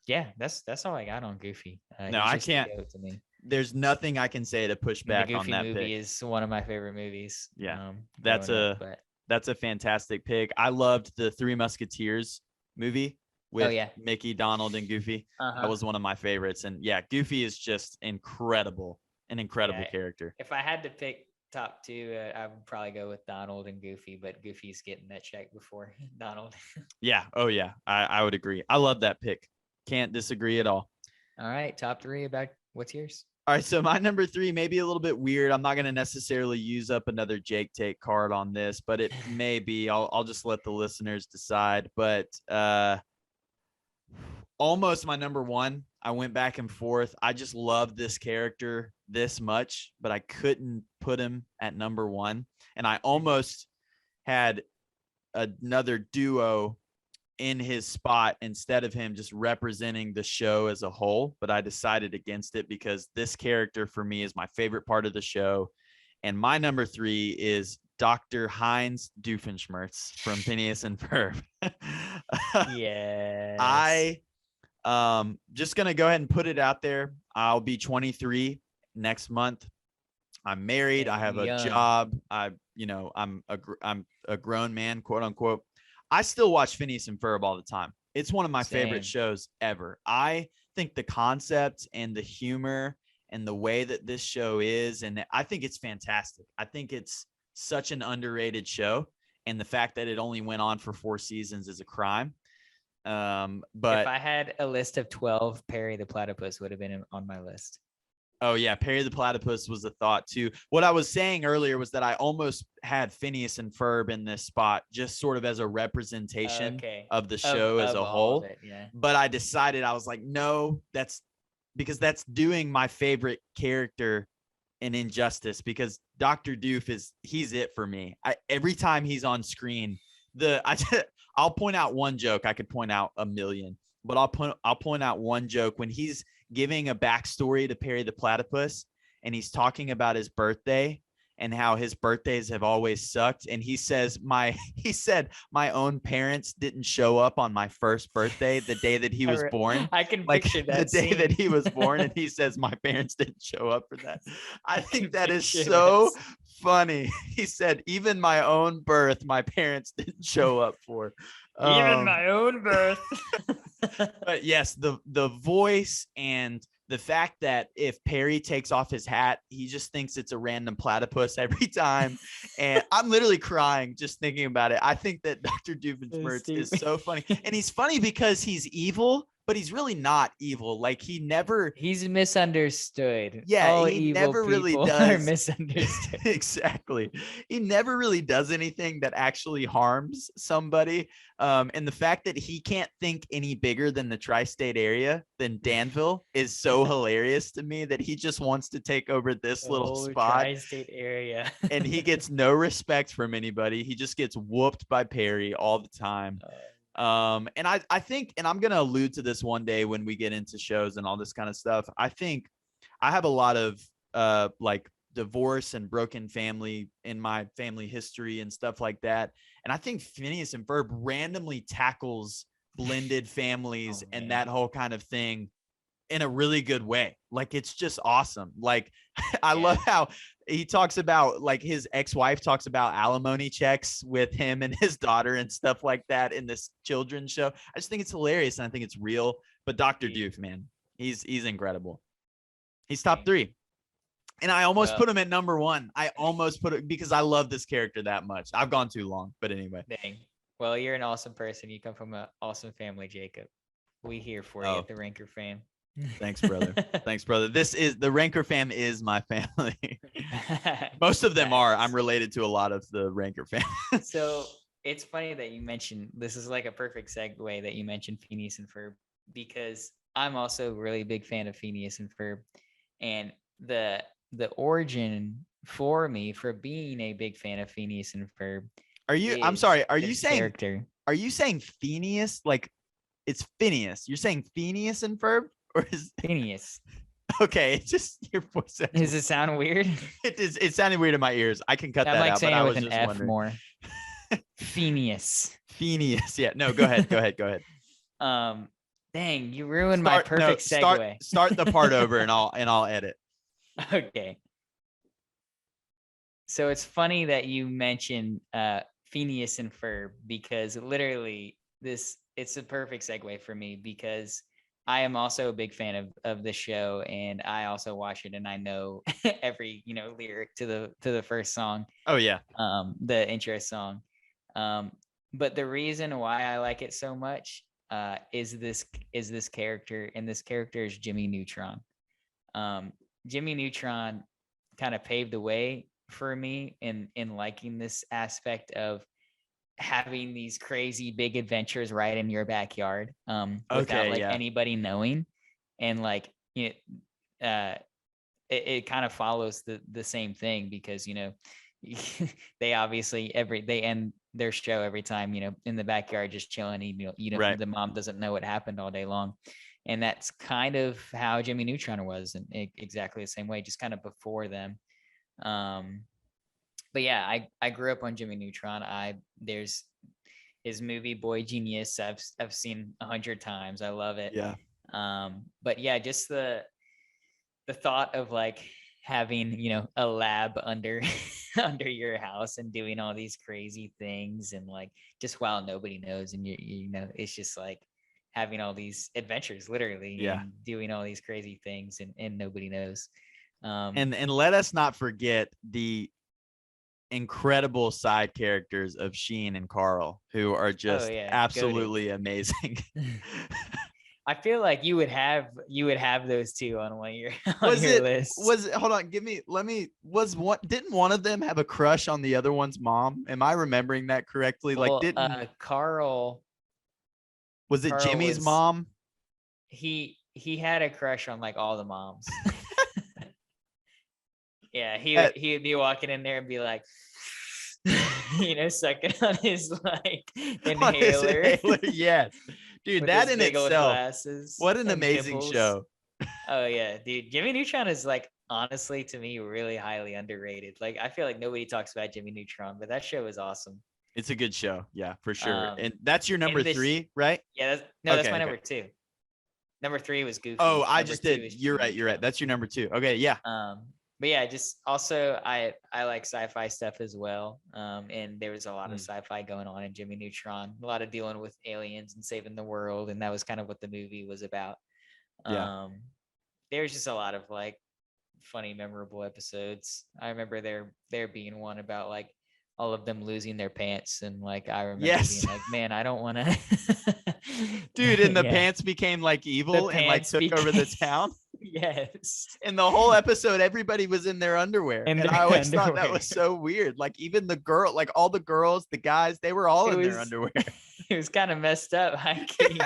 yeah, that's all I got on Goofy. No, He's I just the can't. goat to me. There's nothing I can say to push The back on Goofy that movie pick. is one of my favorite movies. Yeah. That's Growing up, a but that's a fantastic pick. I loved the Three Musketeers movie oh with yeah, Mickey, Donald, and Goofy. That uh-huh. was one of my favorites. And yeah, Goofy is just incredible, an incredible Yeah. character. If I had to pick top two, I would probably go with Donald and Goofy, but Goofy's getting that check before Donald. Yeah. Oh yeah. I would agree. I love that pick. Can't disagree at all. All right, top three. About what's yours? All right, so my number three may be a little bit weird. I'm not going to necessarily use up another Jake take card on this, but it may be. I'll just let the listeners decide. But almost my number one. I went back and forth. I just love this character this much, but I couldn't put him at number one. And I almost had another duo in his spot instead of him just representing the show as a whole. But I decided against it because this character for me is my favorite part of the show. And my number three is Dr. Heinz Doofenshmirtz from Phineas and Ferb. Yes. I just gonna go ahead and put it out there. I'll be 23 next month. I'm married. I Dang, have you a young. job. I'm a grown man, quote unquote. I still watch Phineas and Ferb all the time. It's one of my favorite Same. shows ever. I think the concept and the humor and the way that this show is, and I think it's fantastic. I think it's such an underrated show, and the fact that it only went on for 4 seasons is a crime. If But I had a list of 12, Perry the Platypus would have been on my list. oh yeah, Perry the Platypus was a thought too. What I was saying earlier was that I almost had Phineas and Ferb in this spot, just sort of as a representation Okay. of the Of show as a all of whole. it, yeah. But I decided, I was like, no, that's because that's doing my favorite character an injustice, because Dr. Doof he's it for me. Every time he's on screen, I'll point out one joke. I could point out a million, but I'll point out one joke when he's giving a backstory to Perry the Platypus, and he's talking about his birthday and how his birthdays have always sucked. And he said, my own parents didn't show up on my first birthday, the day that he was born. I can Like picture that the day scene. that he was born, and he says, my parents didn't show up for that. I think that is picture so that funny. He said, even my own birth, my parents didn't show up for. Even my own birth. But yes, the voice and the fact that if Perry takes off his hat, he just thinks it's a random platypus every time. And I'm literally crying just thinking about it. I think that Dr. Doofenshmirtz is so funny. And he's funny because he's evil, but he's really not evil. Like He's misunderstood. Yeah, All he evil never really people does. are misunderstood. Exactly. He never really does anything that actually harms somebody. And the fact that he can't think any bigger than the tri-state area, than Danville, is so hilarious to me, that he just wants to take over this The little whole spot. tri-state area. And he gets no respect from anybody. He just gets whooped by Perry all the time. And I think, and I'm going to allude to this one day when we get into shows and all this kind of stuff. I think I have a lot of like divorce and broken family in my family history and stuff like that. And I think Phineas and Ferb randomly tackles blended families and that whole kind of thing in a really good way. Like, it's just awesome. Like, I love how he talks about, like, his ex-wife talks about alimony checks with him and his daughter and stuff like that in this children's show. I just think it's hilarious, and I think it's real. But Dr. Doof, man, he's incredible. He's top 3. And I almost put him at number 1. I almost put it because I love this character that much. I've gone too long, but anyway. Dang. Well, you're an awesome person. You come from an awesome family, Jacob. We here for you at the Ranker Fam. Thanks, brother. Thanks, brother. The Ranker Fam is my family. Most of them are. I'm related to a lot of the Ranker fam. So it's funny that you mentioned, this is like a perfect segue that you mentioned Phineas and Ferb, because I'm also a really big fan of Phineas and Ferb. And the origin for me for being a big fan of Phineas and Ferb. I'm sorry. Are you saying Phineas? Like, it's Phineas. You're saying Phineas and Ferb? Or is Phineas? Okay, it's just your voice. Does it sound weird? It is. It sounded weird in my ears. I can cut that like out. saying But I it was with an just F wondering. more. Phineas. Phineas. Yeah. No. Go ahead. Go ahead. Dang, you ruined my perfect segue. Start the part over, and I'll edit. Okay. So it's funny that you mentioned Phineas and Ferb, because literally it's a perfect segue for me, because I am also a big fan of the show, and I also watch it, and I know every lyric to the first song. Oh yeah. The intro song. But the reason why I like it so much is this character, and this character is Jimmy Neutron. Jimmy Neutron kind of paved the way for me in liking this aspect of having these crazy big adventures right in your backyard, without anybody knowing. And like, it kind of follows the same thing, because they obviously they end their show every time in the backyard just chilling, Right. The mom doesn't know what happened all day long. And that's kind of how Jimmy Neutron was, and exactly the same way, just kind of before them. But yeah, I grew up on Jimmy Neutron. There's his movie Boy Genius. I've seen 100 times. I love it. Yeah. But yeah, just the thought of like having, you know, a lab under under your house and doing all these crazy things, and like just while nobody knows, and you know, it's just like having all these adventures literally, Yeah. and doing all these crazy things, and nobody knows. And let us not forget the incredible side characters of Sheen and Carl, who are just absolutely amazing. I feel like you would have those two on one of your on your list. Hold on, didn't one of them have a crush on the other one's mom? Am I remembering that correctly? Well, Like, didn't Carl was it Carl Jimmy's was- mom? he had a crush on like all the moms. Yeah, he'd be walking in there and be like, you know, sucking on his like inhaler. Yes, dude, with that his in big old itself, glasses what an and amazing pimples. show. Oh yeah, dude, Jimmy Neutron is like, honestly, to me, really highly underrated. Like, I feel like nobody talks about Jimmy Neutron, but that show is awesome. It's a good show, yeah, for sure. Um, And that's your number this- 3, right? Yeah, that's Okay, my okay. number 2. Number 3 was Goofy. Oh, I Number just 2 did. is You're Jimmy right. You're right. Neutron. That's your number 2. Okay, yeah. But yeah, just also I like sci-fi stuff as well. And there was a lot of sci-fi going on in Jimmy Neutron, a lot of dealing with aliens and saving the world, and that was kind of what the movie was about. Yeah. There's just a lot of like funny, memorable episodes. I remember there being one about like all of them losing their pants, and like I remember Yes. being like, man, I don't want to. Dude, and the Yeah. pants became like evil and like pants took over the became- town. Yes. And the whole episode, everybody was in their underwear. In And their I always thought that underwear. was so weird. Like even the girl, like all the girls, the guys, they were all It in their was- underwear. It was kind of messed up, high key.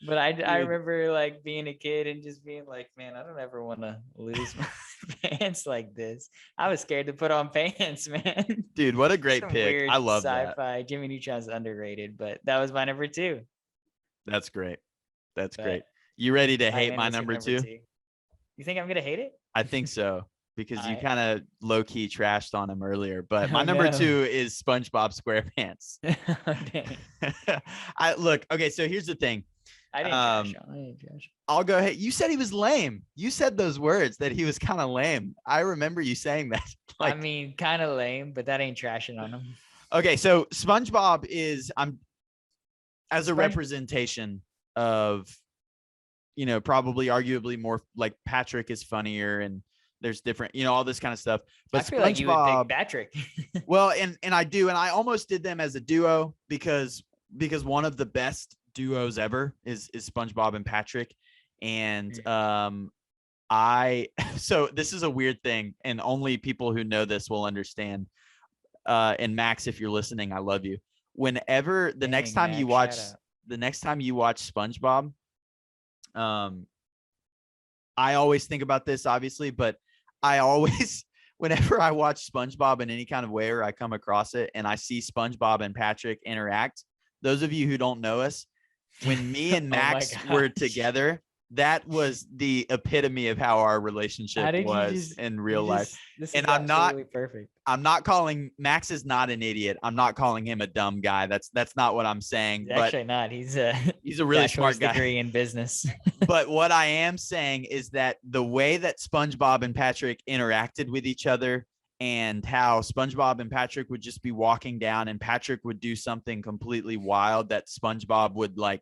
But I Dude. remember like being a kid and just being like, man, I don't ever want to lose my pants like this. I was scared to put on pants, man. Dude, what a great Some pick. weird I love that. sci-fi. Jimmy Neutron's underrated, but that was my number 2. That's great. That's But great. You ready to hate Batman my was your number 2? 2. You think I'm gonna hate it? I think so. Because you I- kind of low key trashed on him earlier, but my Oh, number no. 2 is SpongeBob SquarePants. Dang. Okay. So here's the thing. I didn't trash him. I didn't trash him. I'll go ahead. You said he was lame. You said those words that he was kind of lame. I remember you saying that. I mean, kind of lame, but that ain't trashing on him. Okay, so SpongeBob is as a Sponge- representation of, you know, probably arguably more like Patrick is funnier and there's different, you know, all this kind of stuff. But I feel like you would SpongeBob, pick Patrick. well, and I do, and I almost did them as a duo because one of the best duos ever is SpongeBob and Patrick. And so this is a weird thing, and only people who know this will understand. And Max, if you're listening, I love you. Whenever the next time you watch SpongeBob, I always think about this, obviously, but I always, whenever I watch SpongeBob in any kind of way or I come across it and I see SpongeBob and Patrick interact, those of you who don't know us, when me and Max were together, that was the epitome of how our relationship was in real life. And I'm not perfect. I'm not calling Max is not an idiot. I'm not calling him a dumb guy. That's not what I'm saying. He's but actually not. He's a really smart guy. degree in business. But what I am saying is that the way that SpongeBob and Patrick interacted with each other, and how SpongeBob and Patrick would just be walking down and Patrick would do something completely wild that SpongeBob would like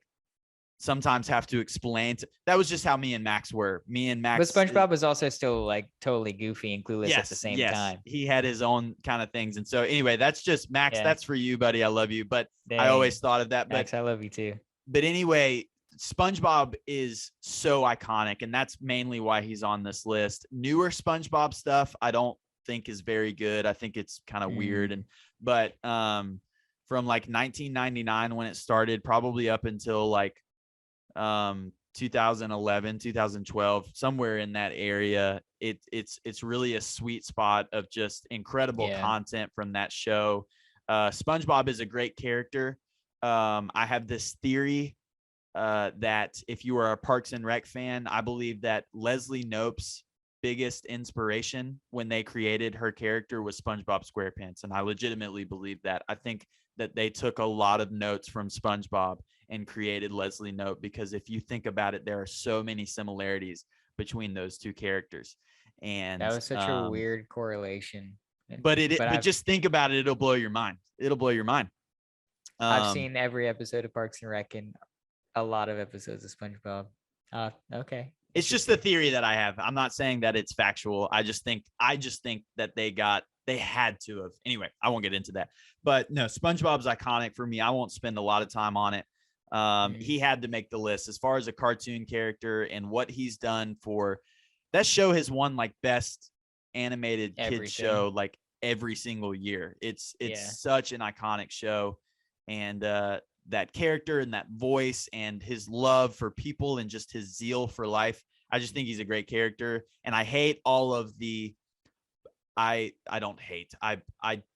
sometimes have to explain that was just how me and Max were. Me and Max. But SpongeBob was also still like totally goofy and clueless at the same time. He had his own kind of things. And so anyway, that's just Max. Yeah. That's for you, buddy. I love you. But Dang. I always thought of that. Max, I love you too. But anyway, SpongeBob is so iconic, and that's mainly why he's on this list. Newer SpongeBob stuff, I don't think is very good. I think it's kind of weird. But from like 1999 when it started, probably up until like 2011, 2012, somewhere in that area, it's really a sweet spot of just incredible content from that show. SpongeBob is a great character. I have this theory that if you are a Parks and Rec fan, I believe that Leslie Knope's biggest inspiration when they created her character was SpongeBob SquarePants. And I legitimately believe that. I think that they took a lot of notes from SpongeBob and created Leslie Knope, because if you think about it, there are so many similarities between those two characters. And That was such a weird correlation. But just think about it. It'll blow your mind. It'll blow your mind. I've seen every episode of Parks and Rec and a lot of episodes of SpongeBob. Okay. It's just the theory that I have. I'm not saying that it's factual. I just think that they had to have. Anyway, I won't get into that. But no, SpongeBob's iconic for me. I won't spend a lot of time on it. He had to make the list as far as a cartoon character and what he's done for that show. Has won like best animated kids show like every single year. It's such an iconic show, and that character and that voice and his love for people and just his zeal for life. I just think he's a great character. And I hate all of the, I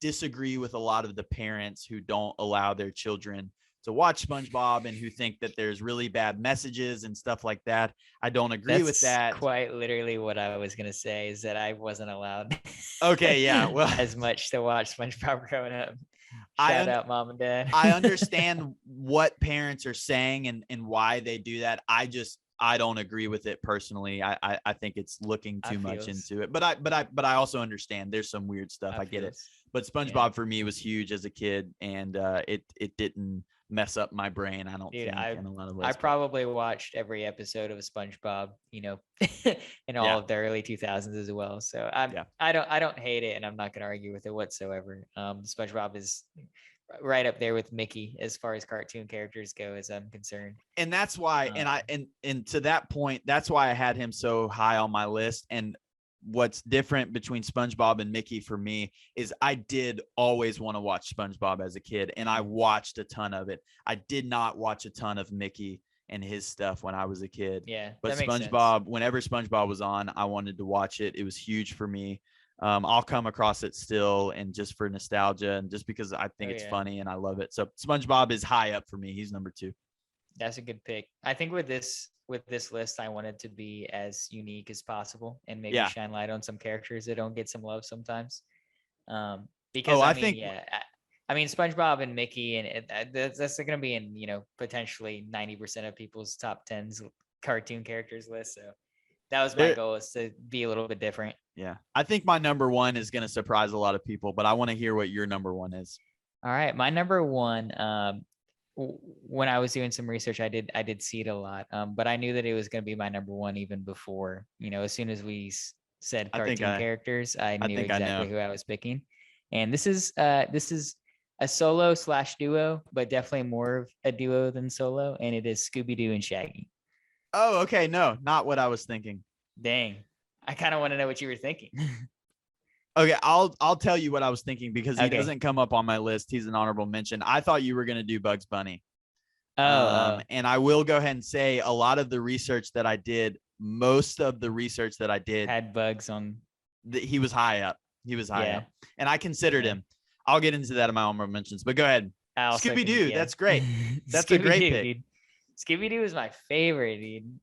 disagree with a lot of the parents who don't allow their children to watch SpongeBob and who think that there's really bad messages and stuff like that. I don't agree with that. Quite literally what I was going to say is that I wasn't allowed. Okay. Yeah. Well, as much to watch SpongeBob growing up. Shout out mom and dad. I understand what parents are saying and why they do that. I don't agree with it personally. I think it's looking too much into it. But I also understand there's some weird stuff. I get it. But SpongeBob for me was huge as a kid, and it didn't mess up my brain. I don't think in a lot of ways. I probably watched every episode of SpongeBob, in all of the early 2000s as well. So I don't hate it, and I'm not going to argue with it whatsoever. SpongeBob is right up there with Mickey as far as cartoon characters go, as I'm concerned. And that's why, and to that point, that's why I had him so high on my list. And what's different between SpongeBob and Mickey for me is I did always want to watch SpongeBob as a kid, and I watched a ton of it. I did not watch a ton of Mickey and his stuff when I was a kid. Yeah. But SpongeBob, whenever SpongeBob was on, I wanted to watch it. It was huge for me. I'll come across it still, and just for nostalgia and just because I think it's funny and I love it. So SpongeBob is high up for me. He's number 2. That's a good pick. I think with this list, I wanted to be as unique as possible and maybe shine light on some characters that don't get some love sometimes. Because I mean, SpongeBob and Mickey, and that's going to be in, potentially 90% of people's top 10s cartoon characters list. So that was my goal, is to be a little bit different. Yeah. I think my number 1 is going to surprise a lot of people, but I want to hear what your number 1 is. All right. My number 1, when I was doing some research, I did see it a lot, but I knew that it was going to be my number 1 even before, as soon as we said cartoon characters, I knew exactly who I was picking. And this is a solo / duo, but definitely more of a duo than solo. And it is Scooby-Doo and Shaggy. Oh, okay. No, not what I was thinking. Dang. I kind of want to know what you were thinking. Okay, I'll tell you what I was thinking, because he doesn't come up on my list. He's an honorable mention. I thought you were going to do Bugs Bunny. And I will go ahead and say a lot of the research that I did, most of the research that I did had Bugs on. He was high up. Up. And I considered him. I'll get into that in my honorable mentions, but go ahead. Scooby-Doo, that's great. That's a great pick. Dude. Scooby-Doo is my favorite, dude.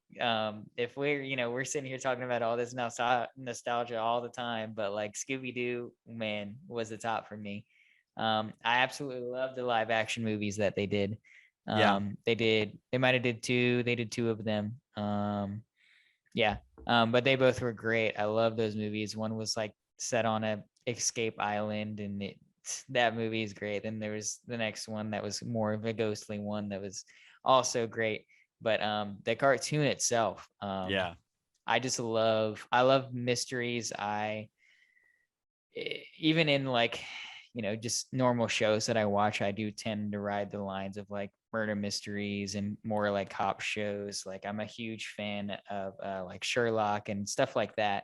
If we're sitting here talking about all this nostalgia all the time, but like Scooby-Doo, man, was the top for me. I absolutely love the live action movies that they did. They might have did 2. They did 2 of them. But they both were great. I love those movies. One was like set on a escape island, and that movie is great. Then there was the next one that was more of a ghostly one that was also great. But the cartoon itself, I love mysteries. Even in like, just normal shows that I watch, I do tend to ride the lines of like murder mysteries and more like cop shows. Like I'm a huge fan of like Sherlock and stuff like that.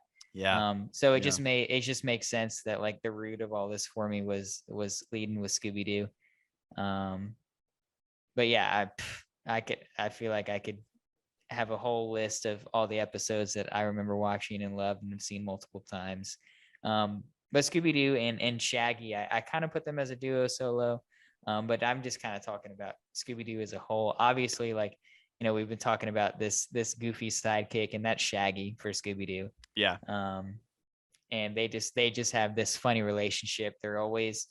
So it just makes sense that like the root of all this for me was leading with Scooby-Doo. But yeah, I feel like I could have a whole list of all the episodes that I remember watching and loved and have seen multiple times. But Scooby-Doo and Shaggy, I kind of put them as a duo solo. But I'm just kind of talking about Scooby-Doo as a whole. Obviously, like, we've been talking about this goofy sidekick, and that's Shaggy for Scooby-Doo. Yeah. And they just have this funny relationship. They're always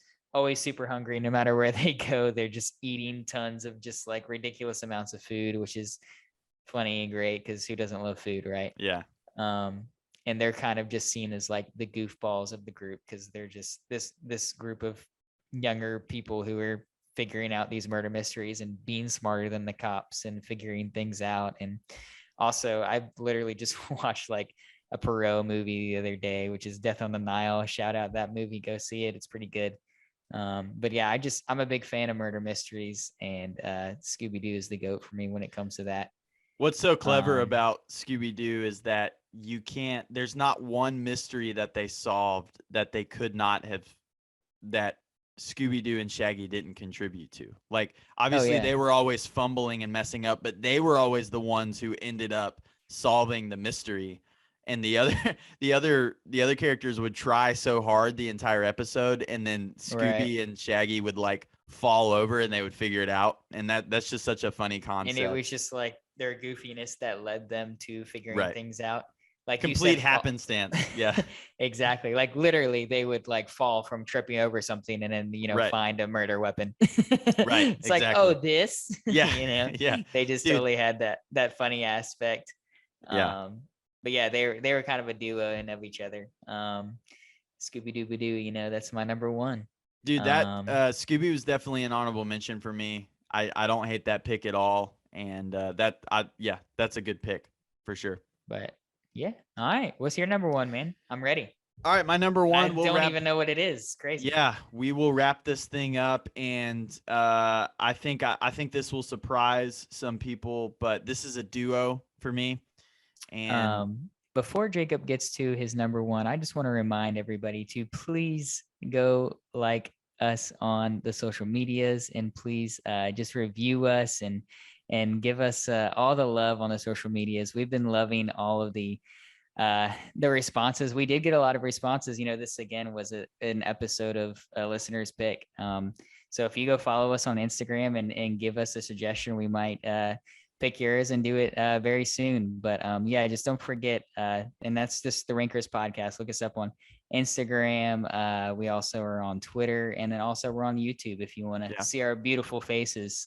super hungry. No matter where they go, they're just eating tons of just like ridiculous amounts of food, which is funny and great because who doesn't love food, right? Yeah. And they're kind of just seen as like the goofballs of the group because they're just this group of younger people who are figuring out these murder mysteries and being smarter than the cops and figuring things out. And also, I literally just watched like a Perot movie the other day, which is Death on the Nile. Shout out that movie, go see it, it's pretty good. But yeah, I'm a big fan of murder mysteries, and Scooby-Doo is the goat for me when it comes to that. What's so clever about Scooby-Doo is that there's not one mystery that they solved that they could not have, that Scooby-Doo and Shaggy didn't contribute to. Like, obviously they were always fumbling and messing up, but they were always the ones who ended up solving the mystery. And the other characters would try so hard the entire episode, and then Scooby and Shaggy would like fall over and they would figure it out. And that's just such a funny concept. And it was just like their goofiness that led them to figuring things out. Like complete happenstance. Yeah, exactly. Like literally they would like fall from tripping over something and then, find a murder weapon. Right. It's like, oh, this. Yeah. Yeah. They just totally had that funny aspect. Yeah. But yeah, they were kind of a duo and of each other. Scooby-Doo, that's my number one. Dude, that Scooby was definitely an honorable mention for me. I don't hate that pick at all. And that's a good pick for sure. But yeah. All right. What's your number one, man? I'm ready. All right. My number one. I don't even know what it is. Crazy. Yeah. We will wrap this thing up. And I think this will surprise some people, but this is a duo for me. And before Jacob gets to his number one, I just want to remind everybody to please go like us on the social medias, and please just review us and give us all the love on the social medias. We've been loving all of the responses. We did get a lot of responses. This again was an episode of a listener's pick. So if you go follow us on Instagram and give us a suggestion, we might pick yours and do it very soon. But just don't forget, and that's just the Rinkers Podcast. Look us up on Instagram. We also are on Twitter, and then also we're on YouTube if you want to see our beautiful faces.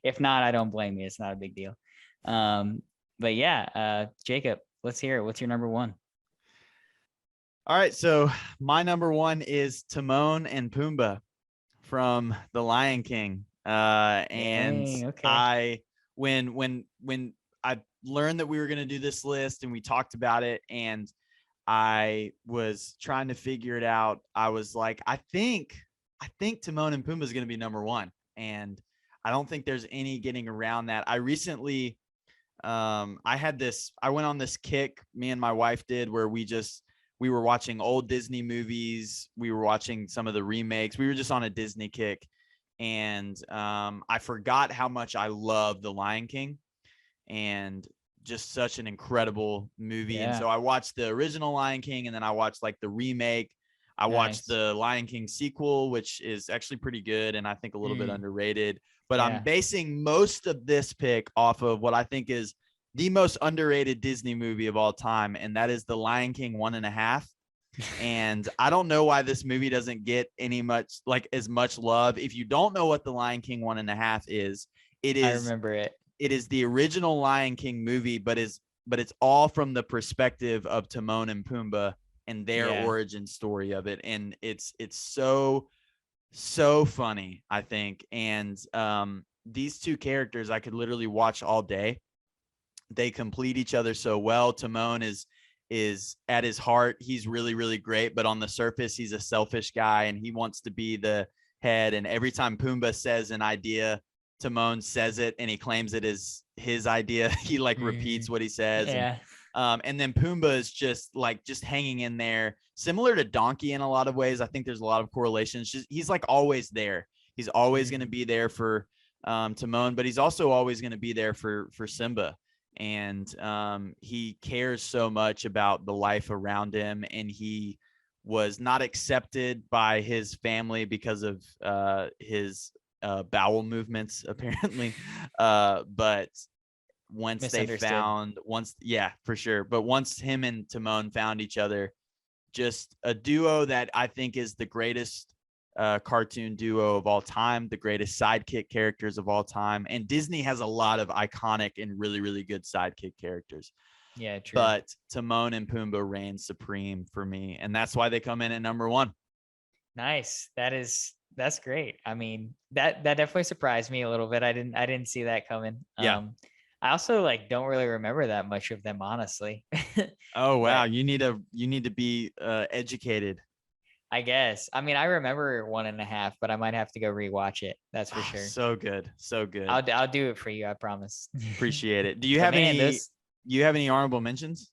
If not, I don't blame you. It's not a big deal. But yeah, Jacob, let's hear it. What's your number one? All right, so my number one is Timon and Pumbaa from The Lion King. When I learned that we were going to do this list and we talked about it and I was trying to figure it out, I was like, I think Timon and Pumbaa is going to be number one. And I don't think there's any getting around that. I recently, I went on this kick, me and my wife did, where we were watching old Disney movies. We were watching some of the remakes. We were just on a Disney kick. And I forgot how much I love The Lion King, and just such an incredible movie. Yeah. And so I watched the original Lion King, and then I watched like the remake. I watched the Lion King sequel, which is actually pretty good and I think a little bit underrated. But I'm basing most of this pick off of what I think is the most underrated Disney movie of all time, and that is The Lion King 1.5. And I don't know why this movie doesn't get as much love. If you don't know what The Lion King 1.5 is, I remember it. It is the original Lion King movie, but it's all from the perspective of Timon and Pumbaa and their origin story of it. And it's so funny, I think. And these two characters I could literally watch all day. They complete each other so well. Timon is at his heart, he's really, really great, but on the surface, he's a selfish guy and he wants to be the head. And every time Pumbaa says an idea, Timon says it and he claims it is his idea. He repeats what he says. Yeah. And then Pumbaa is just hanging in there, similar to Donkey in a lot of ways. I think there's a lot of correlations. He's always there. He's always going to be there for Timon, but he's also always going to be there for Simba. And he cares so much about the life around him, and he was not accepted by his family because of his bowel movements, apparently. But once for sure. But once him and Timon found each other, just a duo that I think is the greatest cartoon duo of all time, the greatest sidekick characters of all time. And Disney has a lot of iconic and really, really good sidekick characters. Yeah, true. but Timon and Pumbaa reign supreme for me, and that's why they come in at number one. Nice. That's great. I mean, that definitely surprised me a little bit. I didn't see that coming. Yeah. I also like don't really remember that much of them, honestly. Oh wow, But you need to be educated. I guess. I mean, I remember 1.5, but I might have to go rewatch it. That's for sure. So good, so good. I'll do it for you. I promise. Appreciate it. Do you But have man, any? those You have any honorable mentions?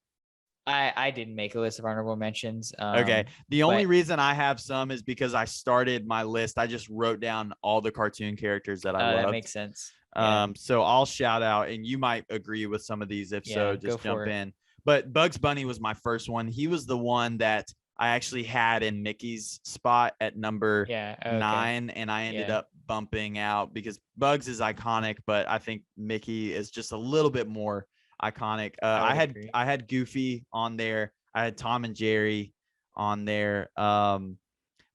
I didn't make a list of honorable mentions. Okay. The only but reason I have some is because I started my list. I just wrote down all the cartoon characters that I that loved. makes sense. Yeah. So I'll shout out, and you might agree with some of these. If so, Yeah, go just jump for it. in. But Bugs Bunny was my first one. He was the one that I actually had in Mickey's spot at number Yeah. Okay. 9, and I ended Yeah. up bumping out because Bugs is iconic, but I think Mickey is just a little bit more iconic. I would agree. I had Goofy on there. I had Tom and Jerry on there.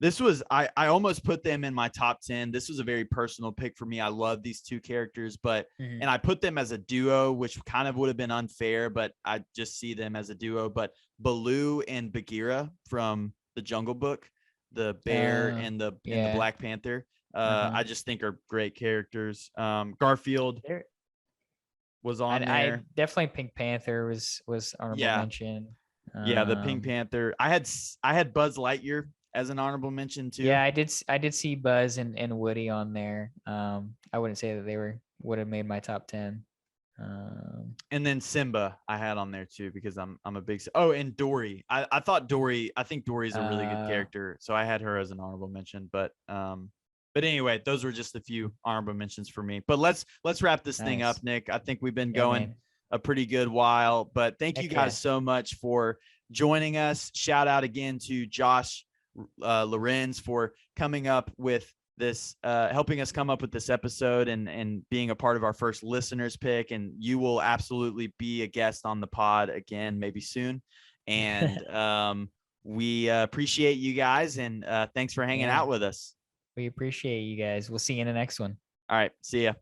This was I almost put them in my top 10. This was a very personal pick for me. I love these two characters, but Mhm. and I put them as a duo, which kind of would have been unfair, but I just see them as a duo. But Baloo and Bagheera from the Jungle Book, the bear and the Yeah. Black Panther, Uh-huh. I just think are great characters. Garfield There, was on I there. definitely Pink Panther was honorable Yeah. mention. Yeah, the Pink Panther. I had Buzz Lightyear as an honorable mention too. Yeah, I did see Buzz and Woody on there. I wouldn't say that they would have made my top 10. And then Simba I had on there too because I'm a big. Oh, and Dory. I thought Dory. I think Dory's a really good character, so I had her as an honorable mention. But anyway, those were just a few honorable mentions for me. But let's wrap this thing up, Nice. Nick. I think we've been Yeah, going man. a pretty good while. But thank you Heck guys yeah. so much for joining us. Shout out again to Josh Lorenz for coming up with this, helping us come up with this episode and being a part of our first listeners pick. And you will absolutely be a guest on the pod again, maybe soon. And we appreciate you guys, and thanks for hanging out with us. We appreciate you guys. We'll see you in the next one. All right. See ya.